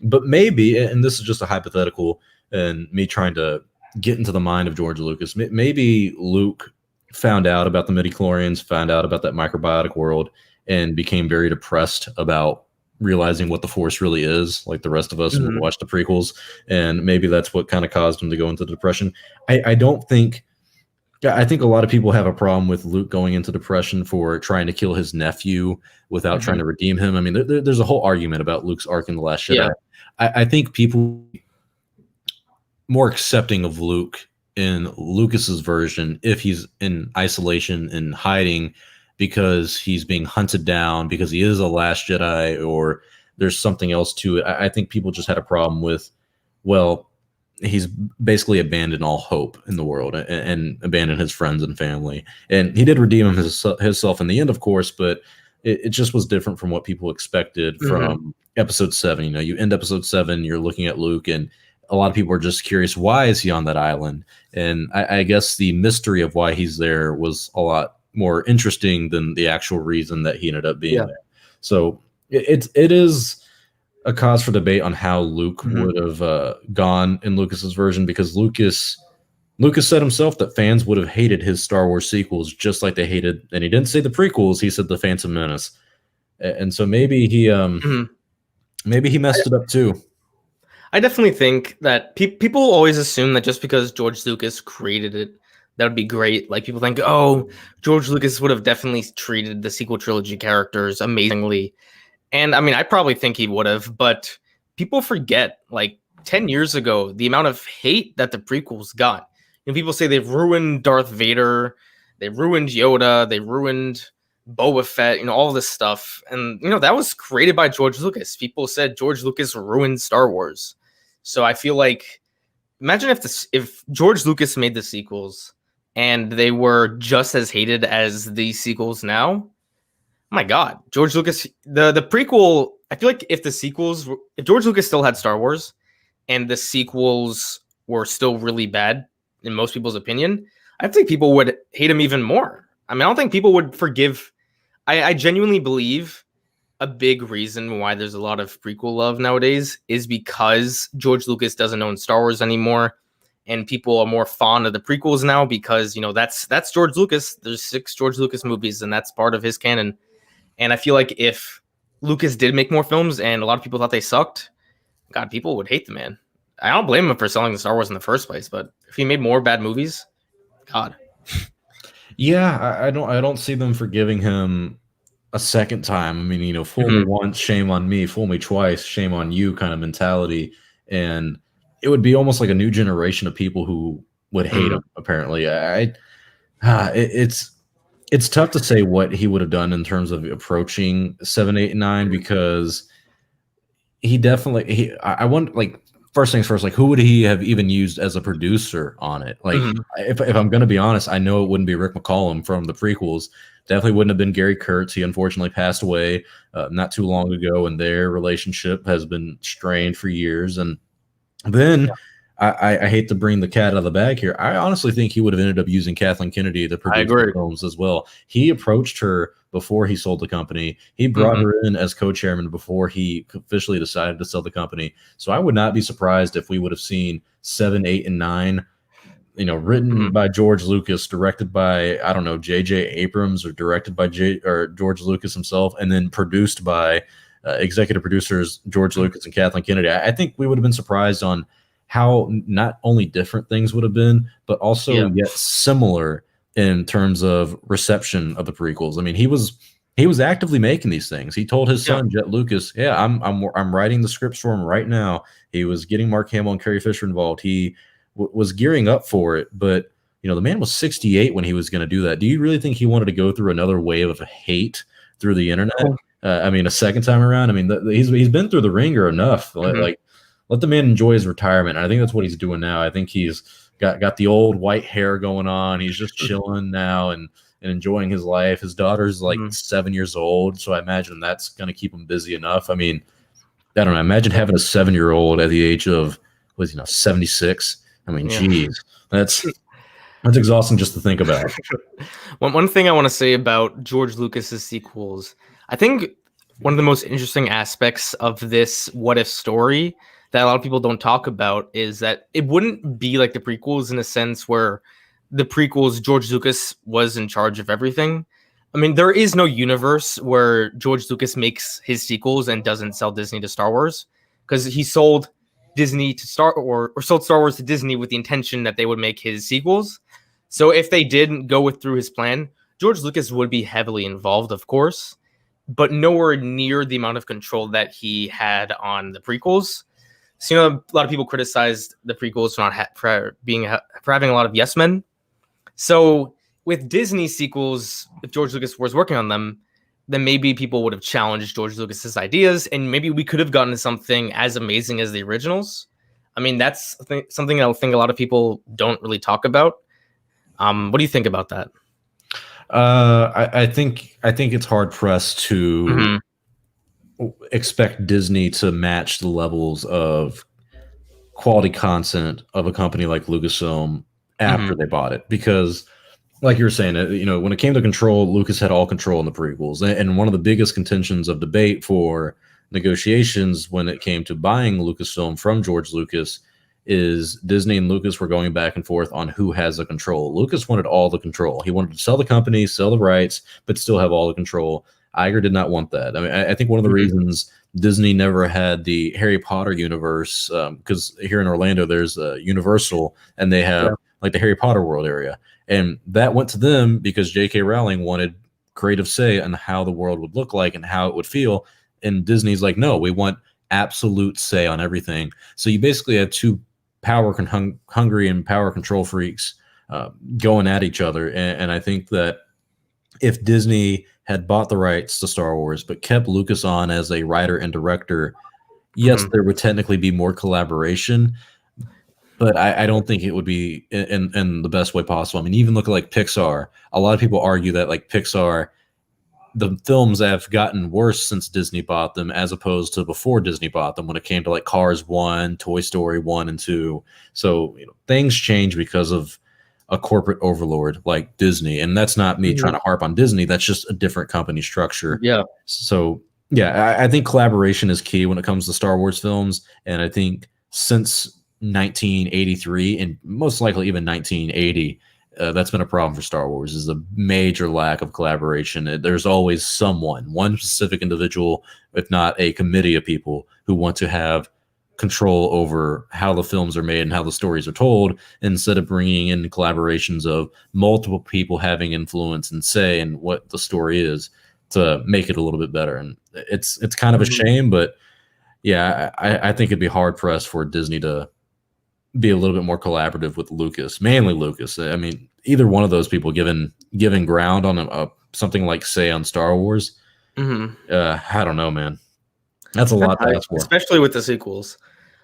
Speaker 1: But maybe, and this is just a hypothetical and me trying to get into the mind of George Lucas, maybe Luke found out about the midichlorians, found out about that microbiotic world, and became very depressed about realizing what the Force really is, like the rest of us who watched the prequels. And maybe that's what kind of caused him to go into depression. I think a lot of people have a problem with Luke going into depression for trying to kill his nephew without trying to redeem him. I mean, there's a whole argument about Luke's arc in The Last Jedi. Yeah. I think people more accepting of Luke in Lucas's version if he's in isolation and hiding because he's being hunted down because he is a Last Jedi, or there's something else to it. I think people just had a problem with, well, he's basically abandoned all hope in the world and abandoned his friends and family. And he did redeem himself in the end, of course, but it just was different from what people expected from episode 7. You know, you end episode 7, you're looking at Luke, and a lot of people are just curious, why is he on that island? And I guess the mystery of why he's there was a lot more interesting than the actual reason that he ended up being there. So it is a cause for debate on how Luke would have gone in Lucas's version, because Lucas said himself that fans would have hated his Star Wars sequels just like they hated, and he didn't say the prequels, he said the Phantom Menace. And so maybe he messed it up too.
Speaker 2: I definitely think that people always assume that just because George Lucas created it, that would be great. Like, people think, oh, George Lucas would have definitely treated the sequel trilogy characters amazingly. And I mean, I probably think he would have, but people forget, like 10 years ago, the amount of hate that the prequels got. You know, people say they've ruined Darth Vader, they ruined Yoda, they ruined Boba Fett, you know, all this stuff. And, you know, that was created by George Lucas. People said George Lucas ruined Star Wars. So I feel like, imagine if George Lucas made the sequels and they were just as hated as the sequels now. Oh my God, George Lucas, the prequel, I feel like if George Lucas still had Star Wars and the sequels were still really bad in most people's opinion, I think people would hate him even more. I mean, I don't think people would forgive. I genuinely believe a big reason why there's a lot of prequel love nowadays is because George Lucas doesn't own Star Wars anymore, and people are more fond of the prequels now because, you know, that's George Lucas. There's 6 George Lucas movies, and that's part of his canon. And I feel like if Lucas did make more films and a lot of people thought they sucked, God, people would hate the man. I don't blame him for selling the Star Wars in the first place, but if he made more bad movies, God.
Speaker 1: Yeah, I don't see them forgiving him a second time. I mean, you know, fool me once, shame on me. Fool me twice, shame on you kind of mentality. And it would be almost like a new generation of people who would hate him, apparently. It's tough to say what he would have done in terms of approaching 7, 8, and 9 because he definitely I wonder, like, first things first, like, who would he have even used as a producer on it? Like, if I'm going to be honest, I know it wouldn't be Rick McCallum from the prequels. Definitely wouldn't have been Gary Kurtz. He unfortunately passed away not too long ago, and their relationship has been strained for years. And then I hate to bring the cat out of the bag here. I honestly think he would have ended up using Kathleen Kennedy to produce the films as well. He approached her before he sold the company. He brought her in as co-chairman before he officially decided to sell the company. So I would not be surprised if we would have seen 7, 8, and 9, you know, written by George Lucas, directed by, I don't know, J.J. Abrams, or directed by George Lucas himself, and then produced by executive producers George Lucas and Kathleen Kennedy. I think we would have been surprised on how not only different things would have been, but also yet similar in terms of reception of the prequels. I mean, he was actively making these things. He told his son Jet Lucas, "Yeah, I'm writing the scripts for him right now." He was getting Mark Hamill and Carrie Fisher involved. He was gearing up for it, but you know, the man was 68 when he was going to do that. Do you really think he wanted to go through another wave of hate through the internet? I mean, a second time around. I mean, he's been through the ringer enough. Like, let the man enjoy his retirement. And I think that's what he's doing now. I think he's got the old white hair going on. He's just chilling now and enjoying his life. His daughter's like 7 years old, so I imagine that's going to keep him busy enough. I mean, I don't know. Imagine having a 7-year-old at the age of 76. I mean, geez, that's exhausting just to think about.
Speaker 2: One thing I want to say about George Lucas's sequels, I think one of the most interesting aspects of this what if story that a lot of people don't talk about is that it wouldn't be like the prequels in a sense where the prequels, George Lucas was in charge of everything. I mean, there is no universe where George Lucas makes his sequels and doesn't sell Disney to Star Wars, because he sold Disney to or sold Star Wars to Disney with the intention that they would make his sequels. So if they didn't go through his plan, George Lucas would be heavily involved, of course, but nowhere near the amount of control that he had on the prequels. So, you know, a lot of people criticized the prequels for having a lot of yes men. So with Disney sequels, if George Lucas was working on them, then maybe people would have challenged George Lucas's ideas, and maybe we could have gotten something as amazing as the originals. I mean, that's something I think a lot of people don't really talk about. What do you think about that?
Speaker 1: I think it's hard pressed to expect Disney to match the levels of quality content of a company like Lucasfilm after they bought it, because like you were saying, you know, when it came to control, Lucas had all control in the prequels. And one of the biggest contentions of debate for negotiations when it came to buying Lucasfilm from George Lucas is Disney and Lucas were going back and forth on who has the control. Lucas wanted all the control. He wanted to sell the company, sell the rights, but still have all the control. Iger did not want that. I mean, I think one of the reasons Disney never had the Harry Potter universe, because here in Orlando, there's Universal, and they have like the Harry Potter world area. And that went to them because J.K. Rowling wanted creative say on how the world would look like and how it would feel. And Disney's like, no, we want absolute say on everything. So you basically had two power hungry and power control freaks going at each other. And I think that if Disney had bought the rights to Star Wars but kept Lucas on as a writer and director, yes, there would technically be more collaboration, but I don't think it would be in the best way possible. I mean, even look at like Pixar. A lot of people argue that like Pixar the films have gotten worse since Disney bought them, as opposed to before Disney bought them, when it came to like Cars 1, Toy Story 1 and 2. So things change because of a corporate overlord like Disney. And that's not me trying to harp on Disney. That's just a different company structure.
Speaker 2: Yeah.
Speaker 1: So yeah, I think collaboration is key when it comes to Star Wars films. And I think since 1983 and most likely even 1980, that's been a problem for Star Wars, is a major lack of collaboration. There's always one specific individual, if not a committee of people, who want to have control over how the films are made and how the stories are told, instead of bringing in collaborations of multiple people having influence and say in what the story is to make it a little bit better. And it's kind of a shame, but yeah, I think it'd be hard pressed for Disney to be a little bit more collaborative with Lucas, mainly Lucas. I mean, either one of those people giving ground on something like, say, on Star Wars. I don't know, man. That's a lot to ask for,
Speaker 2: especially with the sequels.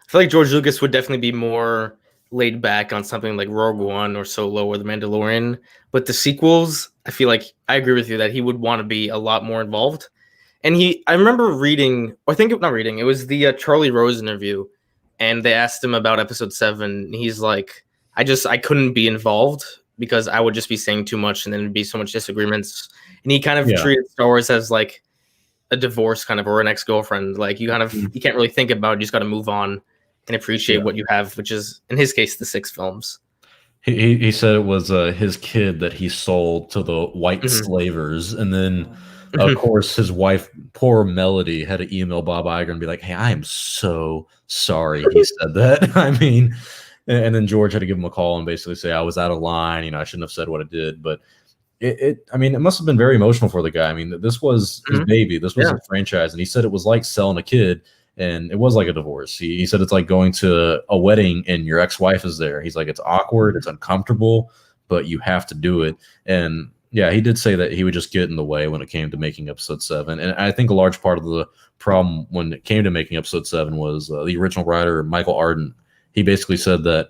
Speaker 2: I feel like George Lucas would definitely be more laid back on something like Rogue One or Solo or The Mandalorian. But the sequels, I feel like I agree with you that he would want to be a lot more involved. And I remember reading, or I think not reading, it was the Charlie Rose interview. And they asked him about episode 7. He's like, I couldn't be involved because I would just be saying too much and then there'd be so much disagreements. And he kind of treated Star Wars as like a divorce kind of, or an ex-girlfriend. Like you can't really think about it. You just got to move on and appreciate what you have, which is in his case, the 6 films.
Speaker 1: He said it was his kid that he sold to the white slavers. And then of course, his wife, poor Melody, had to email Bob Iger and be like, "Hey, I am so sorry he said that." I mean, and then George had to give him a call and basically say, "I was out of line. I shouldn't have said what I did." But it must have been very emotional for the guy. I mean, this was his baby. This was a franchise. And he said it was like selling a kid, and it was like a divorce. He said it's like going to a wedding and your ex-wife is there. He's like, it's awkward, it's uncomfortable, but you have to do it. And yeah, he did say that he would just get in the way when it came to making episode 7. And I think a large part of the problem when it came to making episode 7 was the original writer, Michael Arden. He basically said that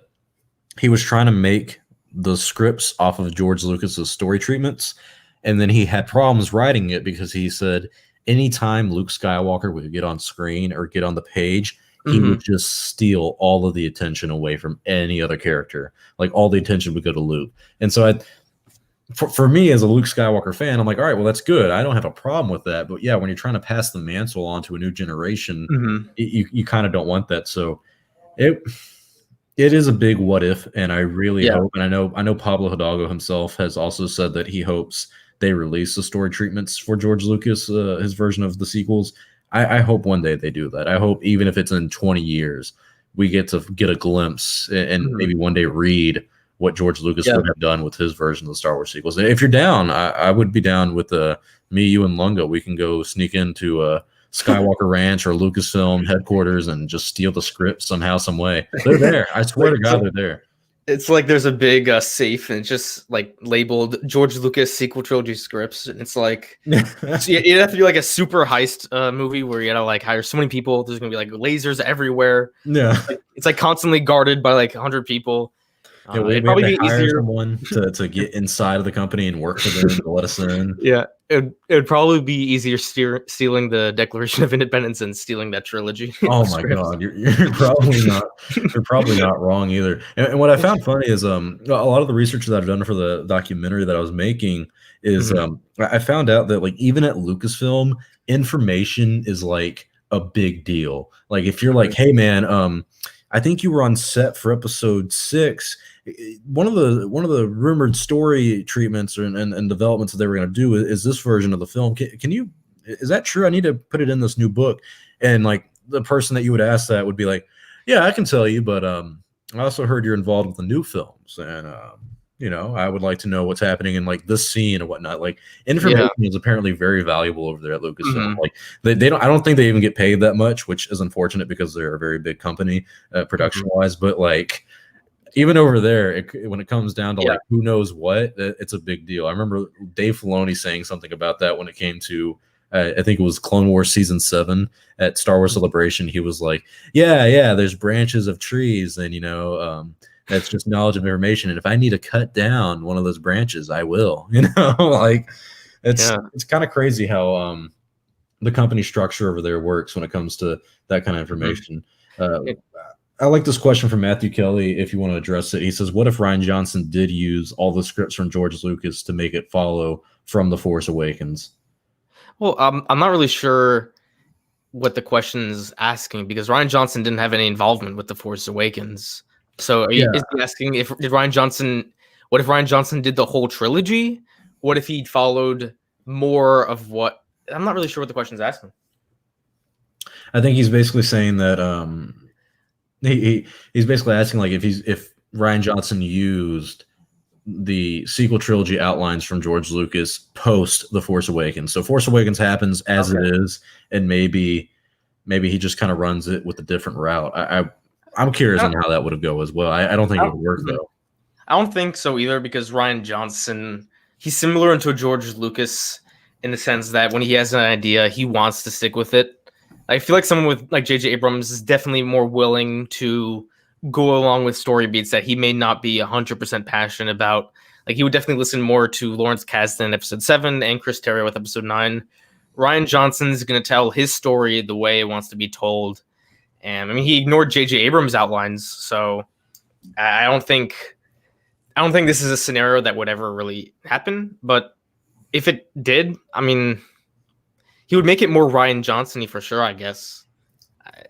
Speaker 1: he was trying to make the scripts off of George Lucas's story treatments. And then he had problems writing it because he said anytime Luke Skywalker would get on screen or get on the page, he would just steal all of the attention away from any other character. Like all the attention would go to Luke. And so for me as a Luke Skywalker fan, I'm like, all right, well, that's good. I don't have a problem with that. But yeah, when you're trying to pass the mantle on to a new generation, you kind of don't want that. So it is a big what if, and I really hope, and I know Pablo Hidalgo himself has also said that he hopes they release the story treatments for George Lucas, his version of the sequels. I hope one day they do that. I hope even if it's in 20 years, we get to get a glimpse and maybe one day read what George Lucas would have done with his version of the Star Wars sequels. And if you're down, I would be down with me, you, and Lunga. We can go sneak into Skywalker Ranch or Lucasfilm headquarters and just steal the script somehow, some way. They're there. I swear to God, they're there.
Speaker 2: It's like there's a big safe and it's just like labeled George Lucas sequel trilogy scripts. And it's like, so you have to do like a super heist movie where you gotta like hire so many people. There's gonna be like lasers everywhere.
Speaker 1: Yeah.
Speaker 2: It's like constantly guarded by like 100 people.
Speaker 1: Yeah, it'd probably be easier someone to get inside of the company and work for them to let us in.
Speaker 2: Yeah, it would probably be easier stealing the Declaration of Independence and stealing that trilogy.
Speaker 1: Oh my God, you're probably not wrong either. And what I found funny is a lot of the research that I've done for the documentary that I was making is I found out that like even at Lucasfilm, information is like a big deal. Like if you're like, hey man, I think you were on set for episode 6. One of the rumored story treatments and developments that they were going to do is this version of the film. Can you? Is that true? I need to put it in this new book. And like the person that you would ask that would be like, yeah, I can tell you, but I also heard you're involved with the new films, and I would like to know what's happening in like this scene and whatnot. Like information is apparently very valuable over there at Lucasfilm. Like they don't. I don't think they even get paid that much, which is unfortunate because they're a very big company production wise. But like even over there, when it comes down to like who knows what, it's a big deal. I remember Dave Filoni saying something about that when it came to I think it was Clone Wars season 7 at Star Wars Celebration. He was like, yeah, there's branches of trees, and that's just knowledge and information. And if I need to cut down one of those branches, I will. Like it's kind of crazy how the company structure over there works when it comes to that kind of information. I like this question from Matthew Kelly, if you want to address it. He says, what if Rian Johnson did use all the scripts from George Lucas to make it follow from The Force Awakens?
Speaker 2: Well, I'm not really sure what the question is asking, because Rian Johnson didn't have any involvement with The Force Awakens. So is he asking what if Rian Johnson did the whole trilogy? What if he followed more of what? I'm not really sure what the question is asking.
Speaker 1: I think he's basically saying that he's basically asking like if Rian Johnson used the sequel trilogy outlines from George Lucas post The Force Awakens. So Force Awakens happens as it is, and maybe he just kind of runs it with a different route. I'm curious on how that would have go as well. I don't think it would work though.
Speaker 2: I don't think so either, because Rian Johnson, he's similar to George Lucas in the sense that when he has an idea, he wants to stick with it. I feel like someone with like J.J. Abrams is definitely more willing to go along with story beats that he may not be 100% passionate about. Like he would definitely listen more to Lawrence Kasdan in episode 7 and Chris Terrio with episode 9. Rian Johnson's going to tell his story the way it wants to be told. And I mean, he ignored J.J. Abrams' outlines, so I don't think this is a scenario that would ever really happen. But if it did, I mean, he would make it more Rian Johnson-y for sure, I guess.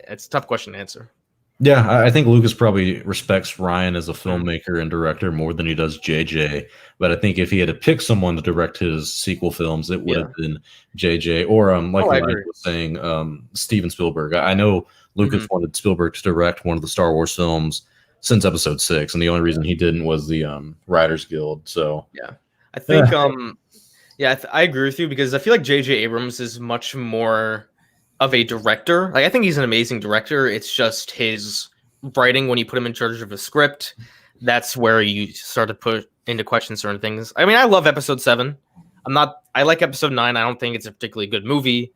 Speaker 2: It's a tough question to answer.
Speaker 1: Yeah, I think Lucas probably respects Rian as a filmmaker and director more than he does JJ. But I think if he had to pick someone to direct his sequel films, it would have been JJ or like Elijah was saying, Steven Spielberg. I know Lucas wanted Spielberg to direct one of the Star Wars films since episode 6, and the only reason he didn't was the Writers Guild. So
Speaker 2: yeah, I think I agree with you, because I feel like J.J. Abrams is much more of a director. Like I think he's an amazing director. It's just his writing, when you put him in charge of a script, that's where you start to put into question certain things. I mean, I love episode 7. I like episode 9. I don't think it's a particularly good movie.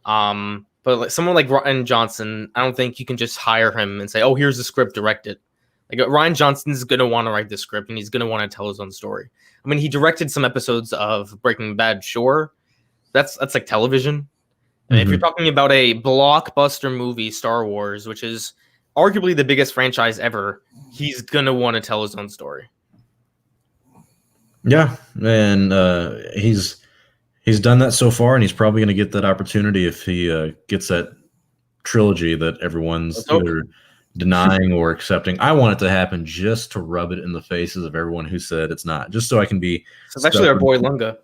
Speaker 2: But like someone like Rian Johnson, I don't think you can just hire him and say, oh, here's the script, direct it. Like Rian Johnson's going to want to write the script, and he's going to want to tell his own story. I mean, he directed some episodes of Breaking Bad, sure. That's like television. And if you're talking about a blockbuster movie, Star Wars, which is arguably the biggest franchise ever, he's going to want to tell his own story.
Speaker 1: Yeah, and he's done that so far, and he's probably going to get that opportunity if he gets that trilogy that everyone's either denying or accepting. I want it to happen just to rub it in the faces of everyone who said it's not, just so I can be.
Speaker 2: It's actually our boy Lunga.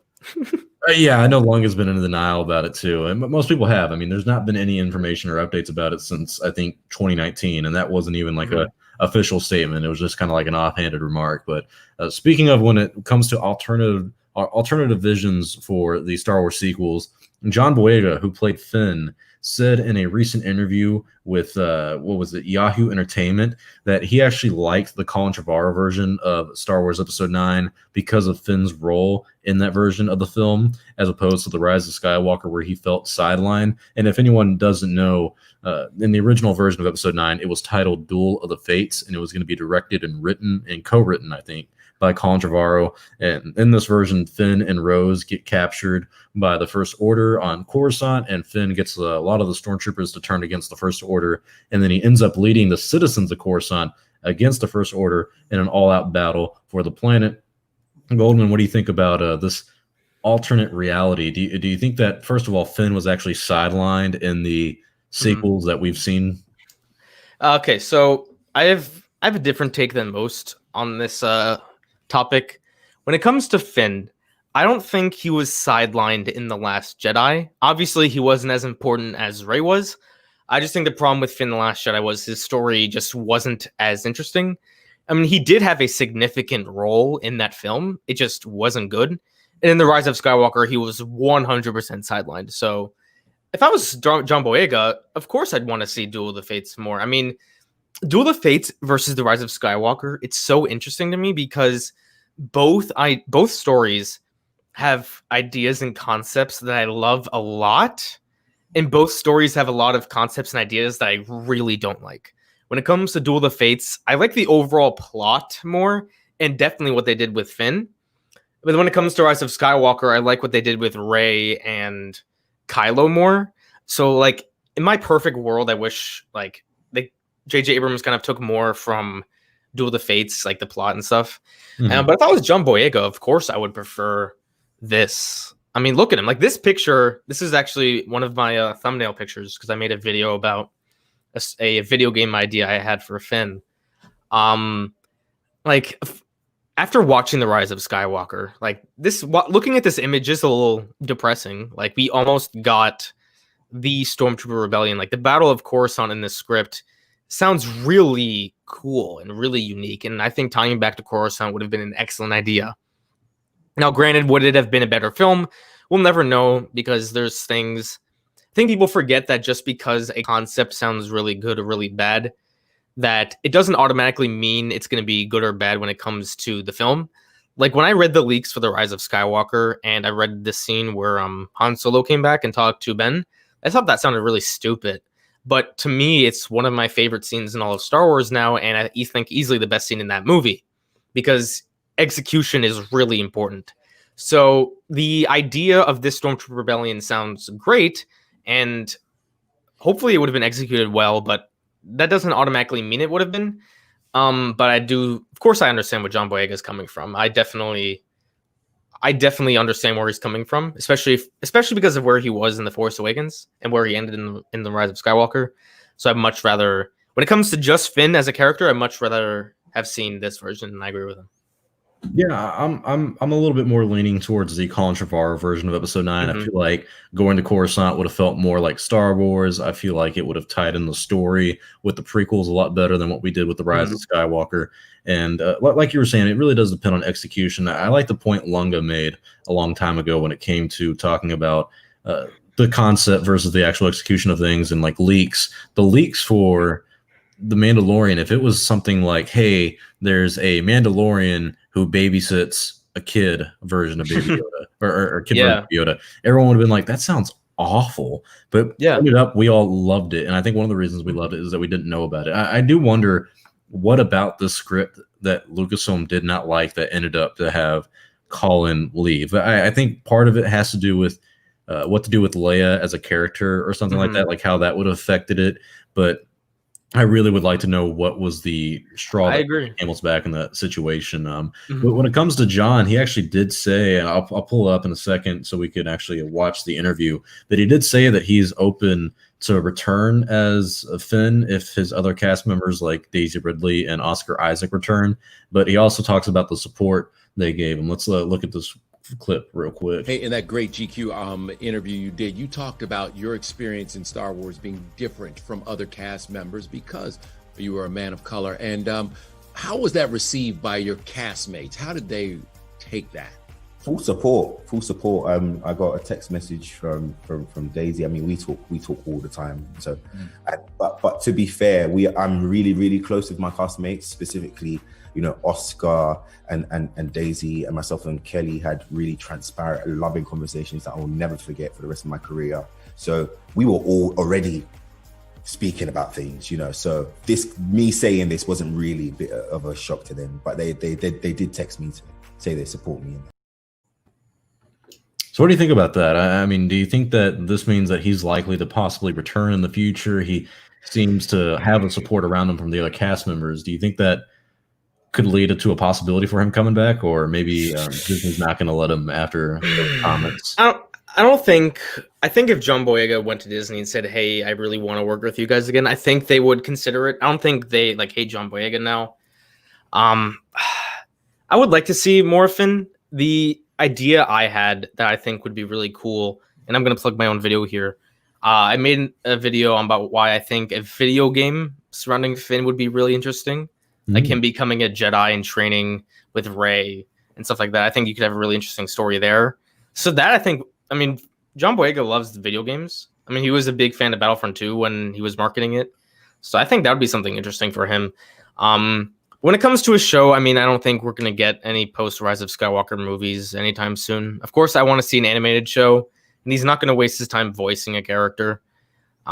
Speaker 1: Yeah, I know Lunga's been in denial about it too, and most people have. I mean, there's not been any information or updates about it since I think 2019, and that wasn't even like a official statement. It was just kind of like an offhanded remark. But speaking of when it comes to alternative visions for the Star Wars sequels, John Boyega, who played Finn, said in a recent interview with Yahoo Entertainment, that he actually liked the Colin Trevorrow version of Star Wars Episode 9 because of Finn's role in that version of the film, as opposed to The Rise of Skywalker, where he felt sidelined. And if anyone doesn't know, in the original version of Episode 9, it was titled Duel of the Fates, and it was going to be directed and written and co-written, I think, by Colin Trevorrow. And in this version, Finn and Rose get captured by the First Order on Coruscant, and Finn gets a lot of the stormtroopers to turn against the First Order, and then he ends up leading the citizens of Coruscant against the First Order in an all-out battle for the planet. Goldman, what do you think about this alternate reality? Do you think that, first of all, Finn was actually sidelined in the sequels that we've seen?
Speaker 2: Okay, so I have a different take than most on this topic. When it comes to Finn, I don't think he was sidelined in The Last Jedi. Obviously, he wasn't as important as Rey was. I just think the problem with Finn The Last Jedi was his story just wasn't as interesting. I mean, he did have a significant role in that film. It just wasn't good. And in The Rise of Skywalker, he was 100% sidelined. So if I was John Boyega, of course I'd want to see Duel of the Fates more. I mean, Duel of the Fates versus The Rise of Skywalker, it's so interesting to me because both stories have ideas and concepts that I love a lot, and both stories have a lot of concepts and ideas that I really don't like. When it comes to Duel of the Fates, I like the overall plot more, and definitely what they did with Finn. But when it comes to Rise of Skywalker, I like what they did with Rey and Kylo more. So, like, in my perfect world, I wish, like, J.J. Abrams kind of took more from Duel of the Fates, like the plot and stuff.
Speaker 1: Mhm.
Speaker 2: But if I was John Boyega, of course I would prefer this. I mean, look at him. Like, this picture, this is actually one of my thumbnail pictures because I made a video about a video game idea I had for Finn. Like, after watching The Rise of Skywalker, like, this, looking at this image is a little depressing. Like, we almost got the Stormtrooper Rebellion. Like, the Battle of Coruscant in this script sounds really cool and really unique. And I think tying back to Coruscant would have been an excellent idea. Now, granted, would it have been a better film? We'll never know because there's things. I think people forget that just because a concept sounds really good or really bad, that it doesn't automatically mean it's going to be good or bad when it comes to the film. Like, when I read the leaks for The Rise of Skywalker and I read this scene where Han Solo came back and talked to Ben, I thought that sounded really stupid. But to me, it's one of my favorite scenes in all of Star Wars now, and I think easily the best scene in that movie, because execution is really important. So the idea of this Stormtrooper Rebellion sounds great, and hopefully it would have been executed well, but that doesn't automatically mean it would have been. But I do, of course, I understand where John Boyega is coming from. I definitely understand where he's coming from, especially because of where he was in The Force Awakens and where he ended in the Rise of Skywalker. So I'd much rather, when it comes to just Finn as a character, I'd much rather have seen this version, and I agree with him.
Speaker 1: Yeah, I'm a little bit more leaning towards the Colin Trevorrow version of Episode 9. I feel like going to Coruscant would have felt more like Star Wars. I feel like it would have tied in the story with the prequels a lot better than what we did with The Rise of Skywalker. And like you were saying, it really does depend on execution. I like the point Lunga made a long time ago when it came to talking about the concept versus the actual execution of things, and like leaks. The leaks for The Mandalorian, if it was something like, hey, there's a Mandalorian who babysits a kid version of Baby Yoda or kid version of Yoda, everyone would have been like, that sounds awful. But ended up, we all loved it. And I think one of the reasons we loved it is that we didn't know about it. I do wonder what about the script that Lucasfilm did not like that ended up to have Colin leave. I think part of it has to do with what to do with Leia as a character or something like that, like how that would have affected it. But I really would like to know what was the straw that put Camel's back in that situation. But when it comes to John, he actually did say, and I'll pull it up in a second so we could actually watch the interview, that he did say that he's open to return as a Finn if his other cast members like Daisy Ridley and Oscar Isaac return. But he also talks about the support they gave him. Let's look at this clip real quick.
Speaker 6: Hey, in that great GQ interview you did, you talked about your experience in Star Wars being different from other cast members because you were a man of color. And how was that received by your castmates? How did they take that?
Speaker 7: Full support. I got a text message from Daisy. I mean, we talk all the time. So, but to be fair, I'm really close with my castmates, specifically. You know, Oscar and Daisy and myself and Kelly had really transparent, loving conversations that I will never forget for the rest of my career. So we were all already speaking about things, you know. So me saying this wasn't really a bit of a shock to them, but they did text me to say they support me in that.
Speaker 1: So what do you think about that? I mean, do you think that this means that he's likely to possibly return in the future? He seems to have the support around him from the other cast members. Do you think that could lead to a possibility for him coming back, or maybe Disney's not going to let him after the comments?
Speaker 2: I don't think. I think if John Boyega went to Disney and said, "Hey, I really want to work with you guys again," I think they would consider it. I don't think they hate John Boyega now. I would like to see more Finn. The idea I had that I think would be really cool, and I'm going to plug my own video here. I made a video about why I think a video game surrounding Finn would be really interesting. Like him becoming a Jedi and training with Rey and stuff like that. I think you could have a really interesting story there. So that I mean, John Boyega loves the video games. I mean, he was a big fan of Battlefront 2 when he was marketing it. So I think that would be something interesting for him. When it comes to a show, I mean, I don't think we're going to get any post-Rise of Skywalker movies anytime soon. Of course, I want to see an animated show, and he's not going to waste his time voicing a character. So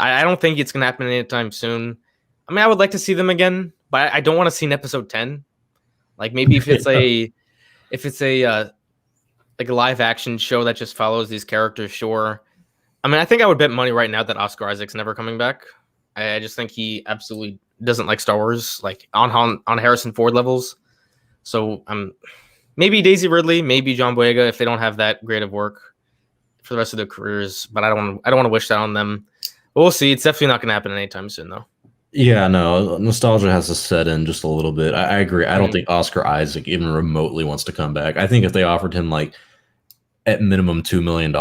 Speaker 2: I don't think it's going to happen anytime soon. I mean, I would like to see them again, but I don't want to see an episode 10. Like, maybe if it's if it's a like a live action show that just follows these characters, sure. I mean, I think I would bet money right now that Oscar Isaac's never coming back. I just think he absolutely doesn't like Star Wars, like on Harrison Ford levels. So maybe Daisy Ridley, maybe John Boyega if they don't have that great of work for the rest of their careers. But I don't want to wish that on them. But we'll see. It's definitely not going to happen anytime soon, though.
Speaker 1: Yeah, no, nostalgia has to set in just a little bit. I agree. I don't think Oscar Isaac even remotely wants to come back. I think if they offered him like at minimum $2 million,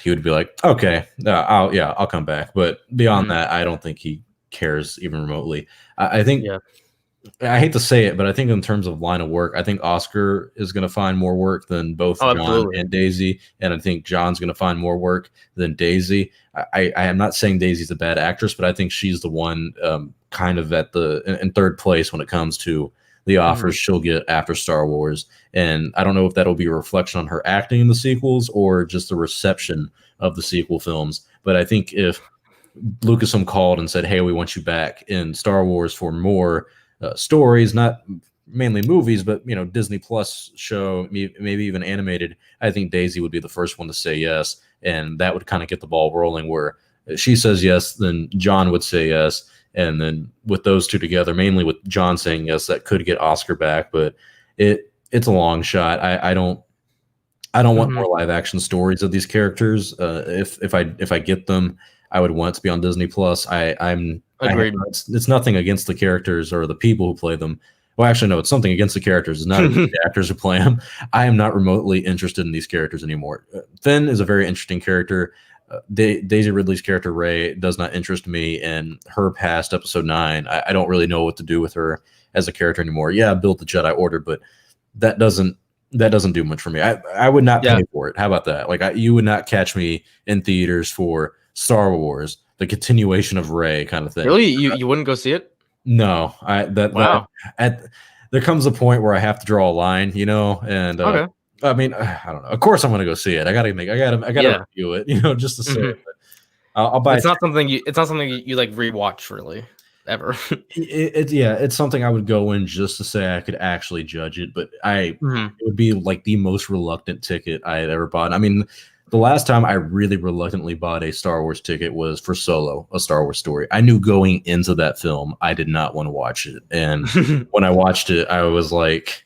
Speaker 1: he would be like, okay, I'll come back. But beyond that, I don't think he cares even remotely. I think, I hate to say it, but I think in terms of line of work, I think Oscar is going to find more work than both John and Daisy. And I think John's going to find more work than Daisy. I am not saying Daisy's a bad actress, but I think she's the one kind of in third place when it comes to the offers she'll get after Star Wars. And I don't know if that'll be a reflection on her acting in the sequels or just the reception of the sequel films. But I think if Lucasfilm called and said, hey, we want you back in Star Wars for more stories, not mainly movies, but Disney Plus show, maybe even animated, I think Daisy would be the first one to say yes. And that would kind of get the ball rolling where she says yes, then John would say yes. And then with those two together, mainly with John saying yes, that could get Oscar back, but it's a long shot. I don't want more live action stories of these characters. If I get them, I would want it to be on Disney Plus. It's nothing against the characters or the people who play them. Well, actually, no, it's something against the characters. It's not the actors who play them. I am not remotely interested in these characters anymore. Finn is a very interesting character. Daisy Ridley's character Rey does not interest me, and her past Episode 9, I don't really know what to do with her as a character anymore. Yeah, I built the Jedi Order, but that doesn't do much for me. I would not pay for it. How about that? Like you would not catch me in theaters for Star Wars, the continuation of Rey kind of thing.
Speaker 2: Really, you wouldn't go see it?
Speaker 1: No, there comes a point where I have to draw a line, and okay. I mean, I don't know. Of course, I'm going to go see it. I got to review it, just to say it. But I'll buy.
Speaker 2: It's not something you like rewatch really ever.
Speaker 1: It's something I would go in just to say I could actually judge it. But it would be like the most reluctant ticket I had ever bought. I mean, the last time I really reluctantly bought a Star Wars ticket was for Solo, A Star Wars Story. I knew going into that film I did not want to watch it, and when I watched it, I was like,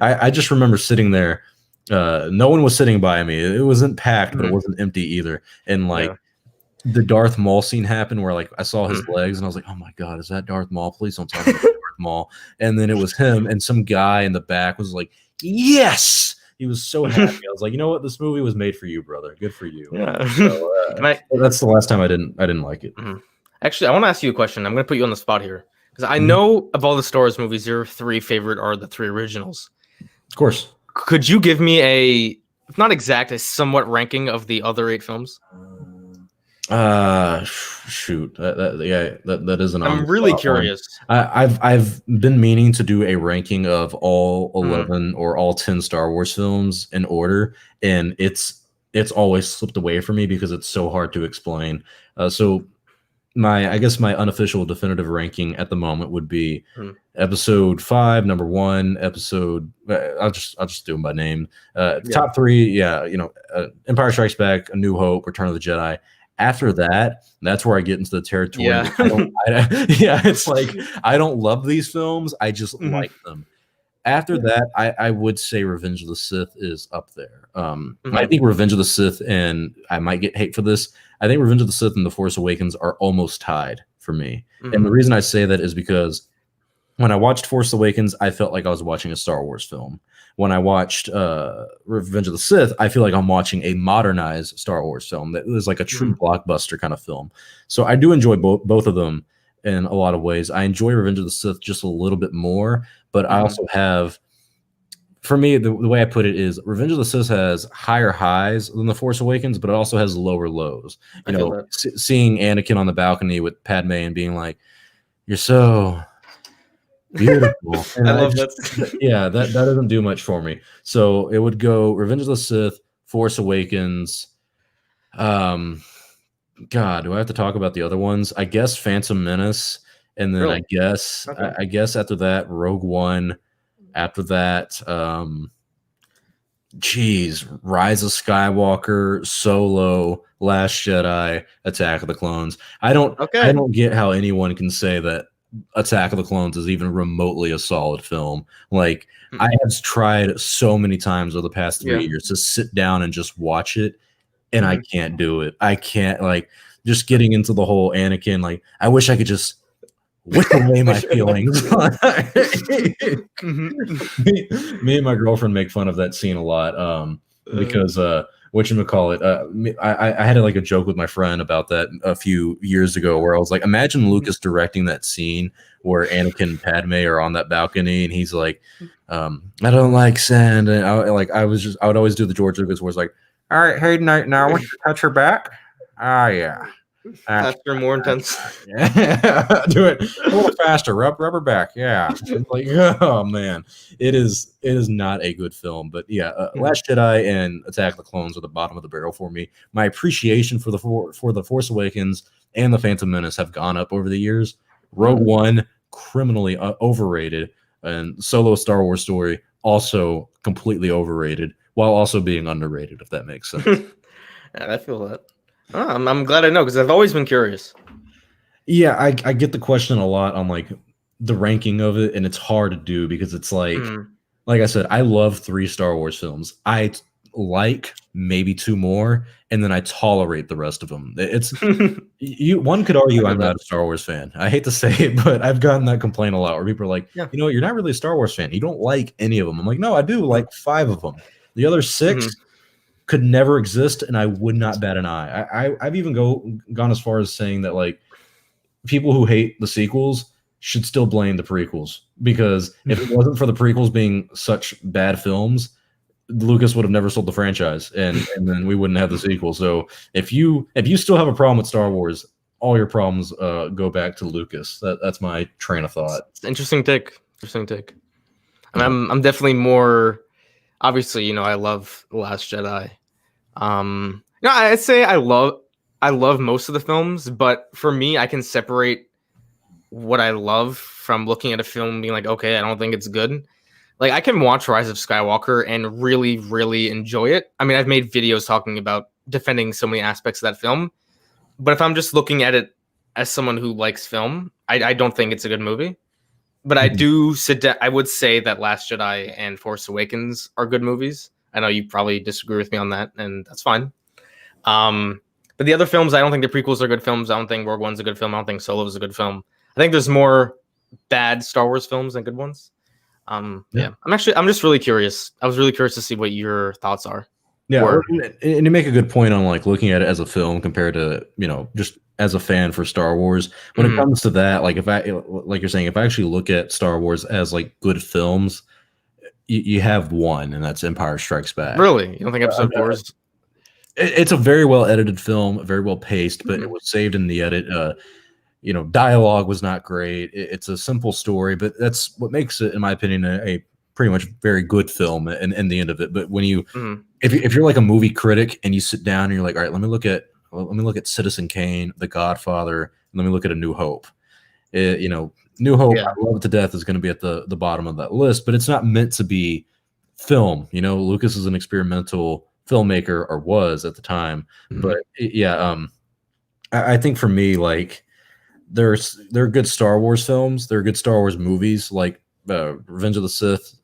Speaker 1: I just remember sitting there. No one was sitting by me. It wasn't packed, but it wasn't empty either. And the Darth Maul scene happened where I saw his legs and I was like, oh my God, is that Darth Maul? Please don't talk about Darth Maul. And then it was him, and some guy in the back was like, yes. He was so happy. I was like, you know what? This movie was made for you, brother. Good for you.
Speaker 2: Yeah.
Speaker 1: So, that's the last time I didn't like it.
Speaker 2: Actually, I want to ask you a question. I'm going to put you on the spot here because I know of all the Star Wars movies, your three favorite are the three originals.
Speaker 1: Of course.
Speaker 2: Could you give me if not exact, a somewhat ranking of the other 8 films?
Speaker 1: Shoot. That is an.
Speaker 2: I'm really curious.
Speaker 1: I've been meaning to do a ranking of all 11 or all 10 Star Wars films in order, and it's always slipped away from me because it's so hard to explain. So my unofficial definitive ranking at the moment would be Episode 5, number 1. Episode I'll just do them by name. Top 3, Empire Strikes Back, A New Hope, Return of the Jedi. After that, that's where I get into the territory.
Speaker 2: Yeah.
Speaker 1: It's like I don't love these films. I just like them. After that, I would say Revenge of the Sith is up there. I think Revenge of the Sith, and I might get hate for this, I think Revenge of the Sith and The Force Awakens are almost tied for me. And the reason I say that is because when I watched Force Awakens, I felt like I was watching a Star Wars film. When I watched Revenge of the Sith, I feel like I'm watching a modernized Star Wars film that is like a true blockbuster kind of film. So I do enjoy both of them in a lot of ways. I enjoy Revenge of the Sith just a little bit more, but I also have, for me, the way I put it is Revenge of the Sith has higher highs than The Force Awakens, but it also has lower lows. Seeing Anakin on the balcony with Padme and being like, "You're so beautiful." And
Speaker 2: I love that.
Speaker 1: Yeah, that doesn't do much for me. So it would go Revenge of the Sith, Force Awakens. God, do I have to talk about the other ones? I guess Phantom Menace, and then I guess after that Rogue One. After that, geez, Rise of Skywalker, Solo, Last Jedi, Attack of the Clones. I don't get how anyone can say that Attack of the Clones is even remotely a solid film. Like, I have tried so many times over the past 3 years to sit down and just watch it, and I can't do it. I can't, like, just getting into the whole Anakin, like, I wish I could just whip away my feelings. me and my girlfriend make fun of that scene a lot because whatchamacallit, I had like a joke with my friend about that a few years ago where I was like, imagine Lucas directing that scene where Anakin and Padme are on that balcony and he's like, I don't like sand, and I would always do the George Lucas where it's like, all right, hey, now I want you to touch her back. Ah, yeah.
Speaker 2: Faster, more intense.
Speaker 1: Yeah, do it a little faster. Rub her back. Yeah, like, oh man, it is not a good film. But yeah, Last Jedi and Attack of the Clones are the bottom of the barrel for me. My appreciation for the Force Awakens and the Phantom Menace have gone up over the years. Rogue One, criminally overrated, and Solo: Star Wars Story also completely overrated, while also being underrated. If that makes sense.
Speaker 2: Yeah, I feel that. Oh, I'm glad I know because I've always been curious.
Speaker 1: Yeah, I get the question a lot on like the ranking of it, and it's hard to do because it's like I said, I love 3 Star Wars films. I like maybe 2 more, and then I tolerate the rest of them. It's one could argue I'm not a Star Wars fan. I hate to say it, but I've gotten that complaint a lot where people are like, you know, you're not really a Star Wars fan. You don't like any of them. I'm like, no, I do like 5 of them. The other 6 could never exist, and I would not bat an eye. I've even gone as far as saying that like people who hate the sequels should still blame the prequels, because if it wasn't for the prequels being such bad films, Lucas would have never sold the franchise, and then we wouldn't have the sequel. So if you still have a problem with Star Wars, all your problems go back to Lucas. That's my train of thought.
Speaker 2: Interesting take. I'm definitely more. Obviously, you know, I love The Last Jedi. I'd say I love most of the films, but for me, I can separate what I love from looking at a film and being like, okay, I don't think it's good. Like, I can watch Rise of Skywalker and really, really enjoy it. I mean, I've made videos talking about defending so many aspects of that film, but if I'm just looking at it as someone who likes film, I don't think it's a good movie. But I do I would say that Last Jedi and Force Awakens are good movies. I know you probably disagree with me on that, and that's fine. But the other films, I don't think the prequels are good films. I don't think Rogue One's a good film. I don't think Solo is a good film. I think there's more bad Star Wars films than good ones. Yeah. I'm just really curious. I was really curious to see what your thoughts are.
Speaker 1: Yeah, and you make a good point on like looking at it as a film compared to, you know, just as a fan for Star Wars. When it comes to that, like like you're saying, if I actually look at Star Wars as like good films, you have one, and that's Empire Strikes Back.
Speaker 2: Really? You don't think Episode 4 is?
Speaker 1: It's a very well edited film, very well paced, but it was saved in the edit. You know, dialogue was not great. It's a simple story, but that's what makes it, in my opinion, a pretty much very good film in the end of it. But when you, if you're like a movie critic and you sit down and you're like, all right, let me look at Citizen Kane, The Godfather, and let me look at A New Hope. You know, New Hope, I love it to death, is going to be at the bottom of that list, but it's not meant to be film. You know, Lucas is an experimental filmmaker, or was at the time. But I think for me, like, there are good Star Wars films, there are good Star Wars movies, like Revenge of the Sith,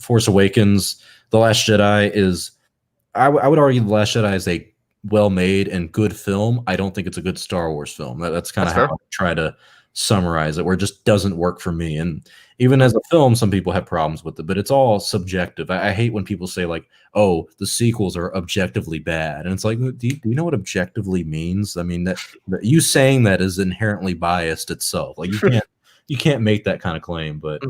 Speaker 1: Force Awakens, The Last Jedi is. I would argue The Last Jedi is a well-made and good film. I don't think it's a good Star Wars film. That's kind of how I try to summarize it, where it just doesn't work for me. And even as a film, some people have problems with it, but it's all subjective. I hate when people say like, oh, the sequels are objectively bad. And it's like, do you know what objectively means? I mean, that you saying that is inherently biased itself. Like, you can't make that kind of claim. But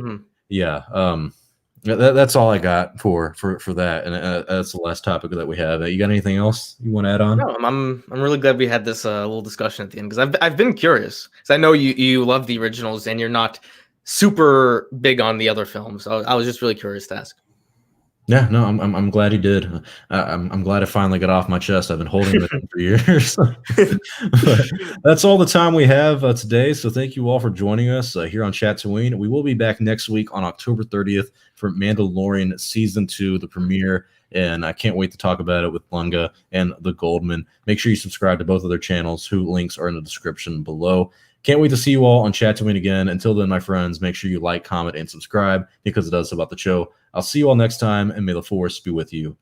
Speaker 1: that's all I got for that. And that's the last topic that we have. You got anything else you want to add on?
Speaker 2: No, I'm really glad we had this little discussion at the end, because I've been curious, because I know you love the originals and you're not super big on the other films. So I was just really curious to ask.
Speaker 1: Yeah, no, I'm glad he did. I'm glad I finally got off my chest. I've been holding it in for years. But that's all the time we have today. So thank you all for joining us here on Chatooine. We will be back next week on October 30th for Mandalorian Season 2, the premiere. And I can't wait to talk about it with Lunga and the Goldman. Make sure you subscribe to both of their channels, whose links are in the description below. Can't wait to see you all on Chatooine again. Until then, my friends, make sure you like, comment, and subscribe because it does about the show. I'll see you all next time, and may the Force be with you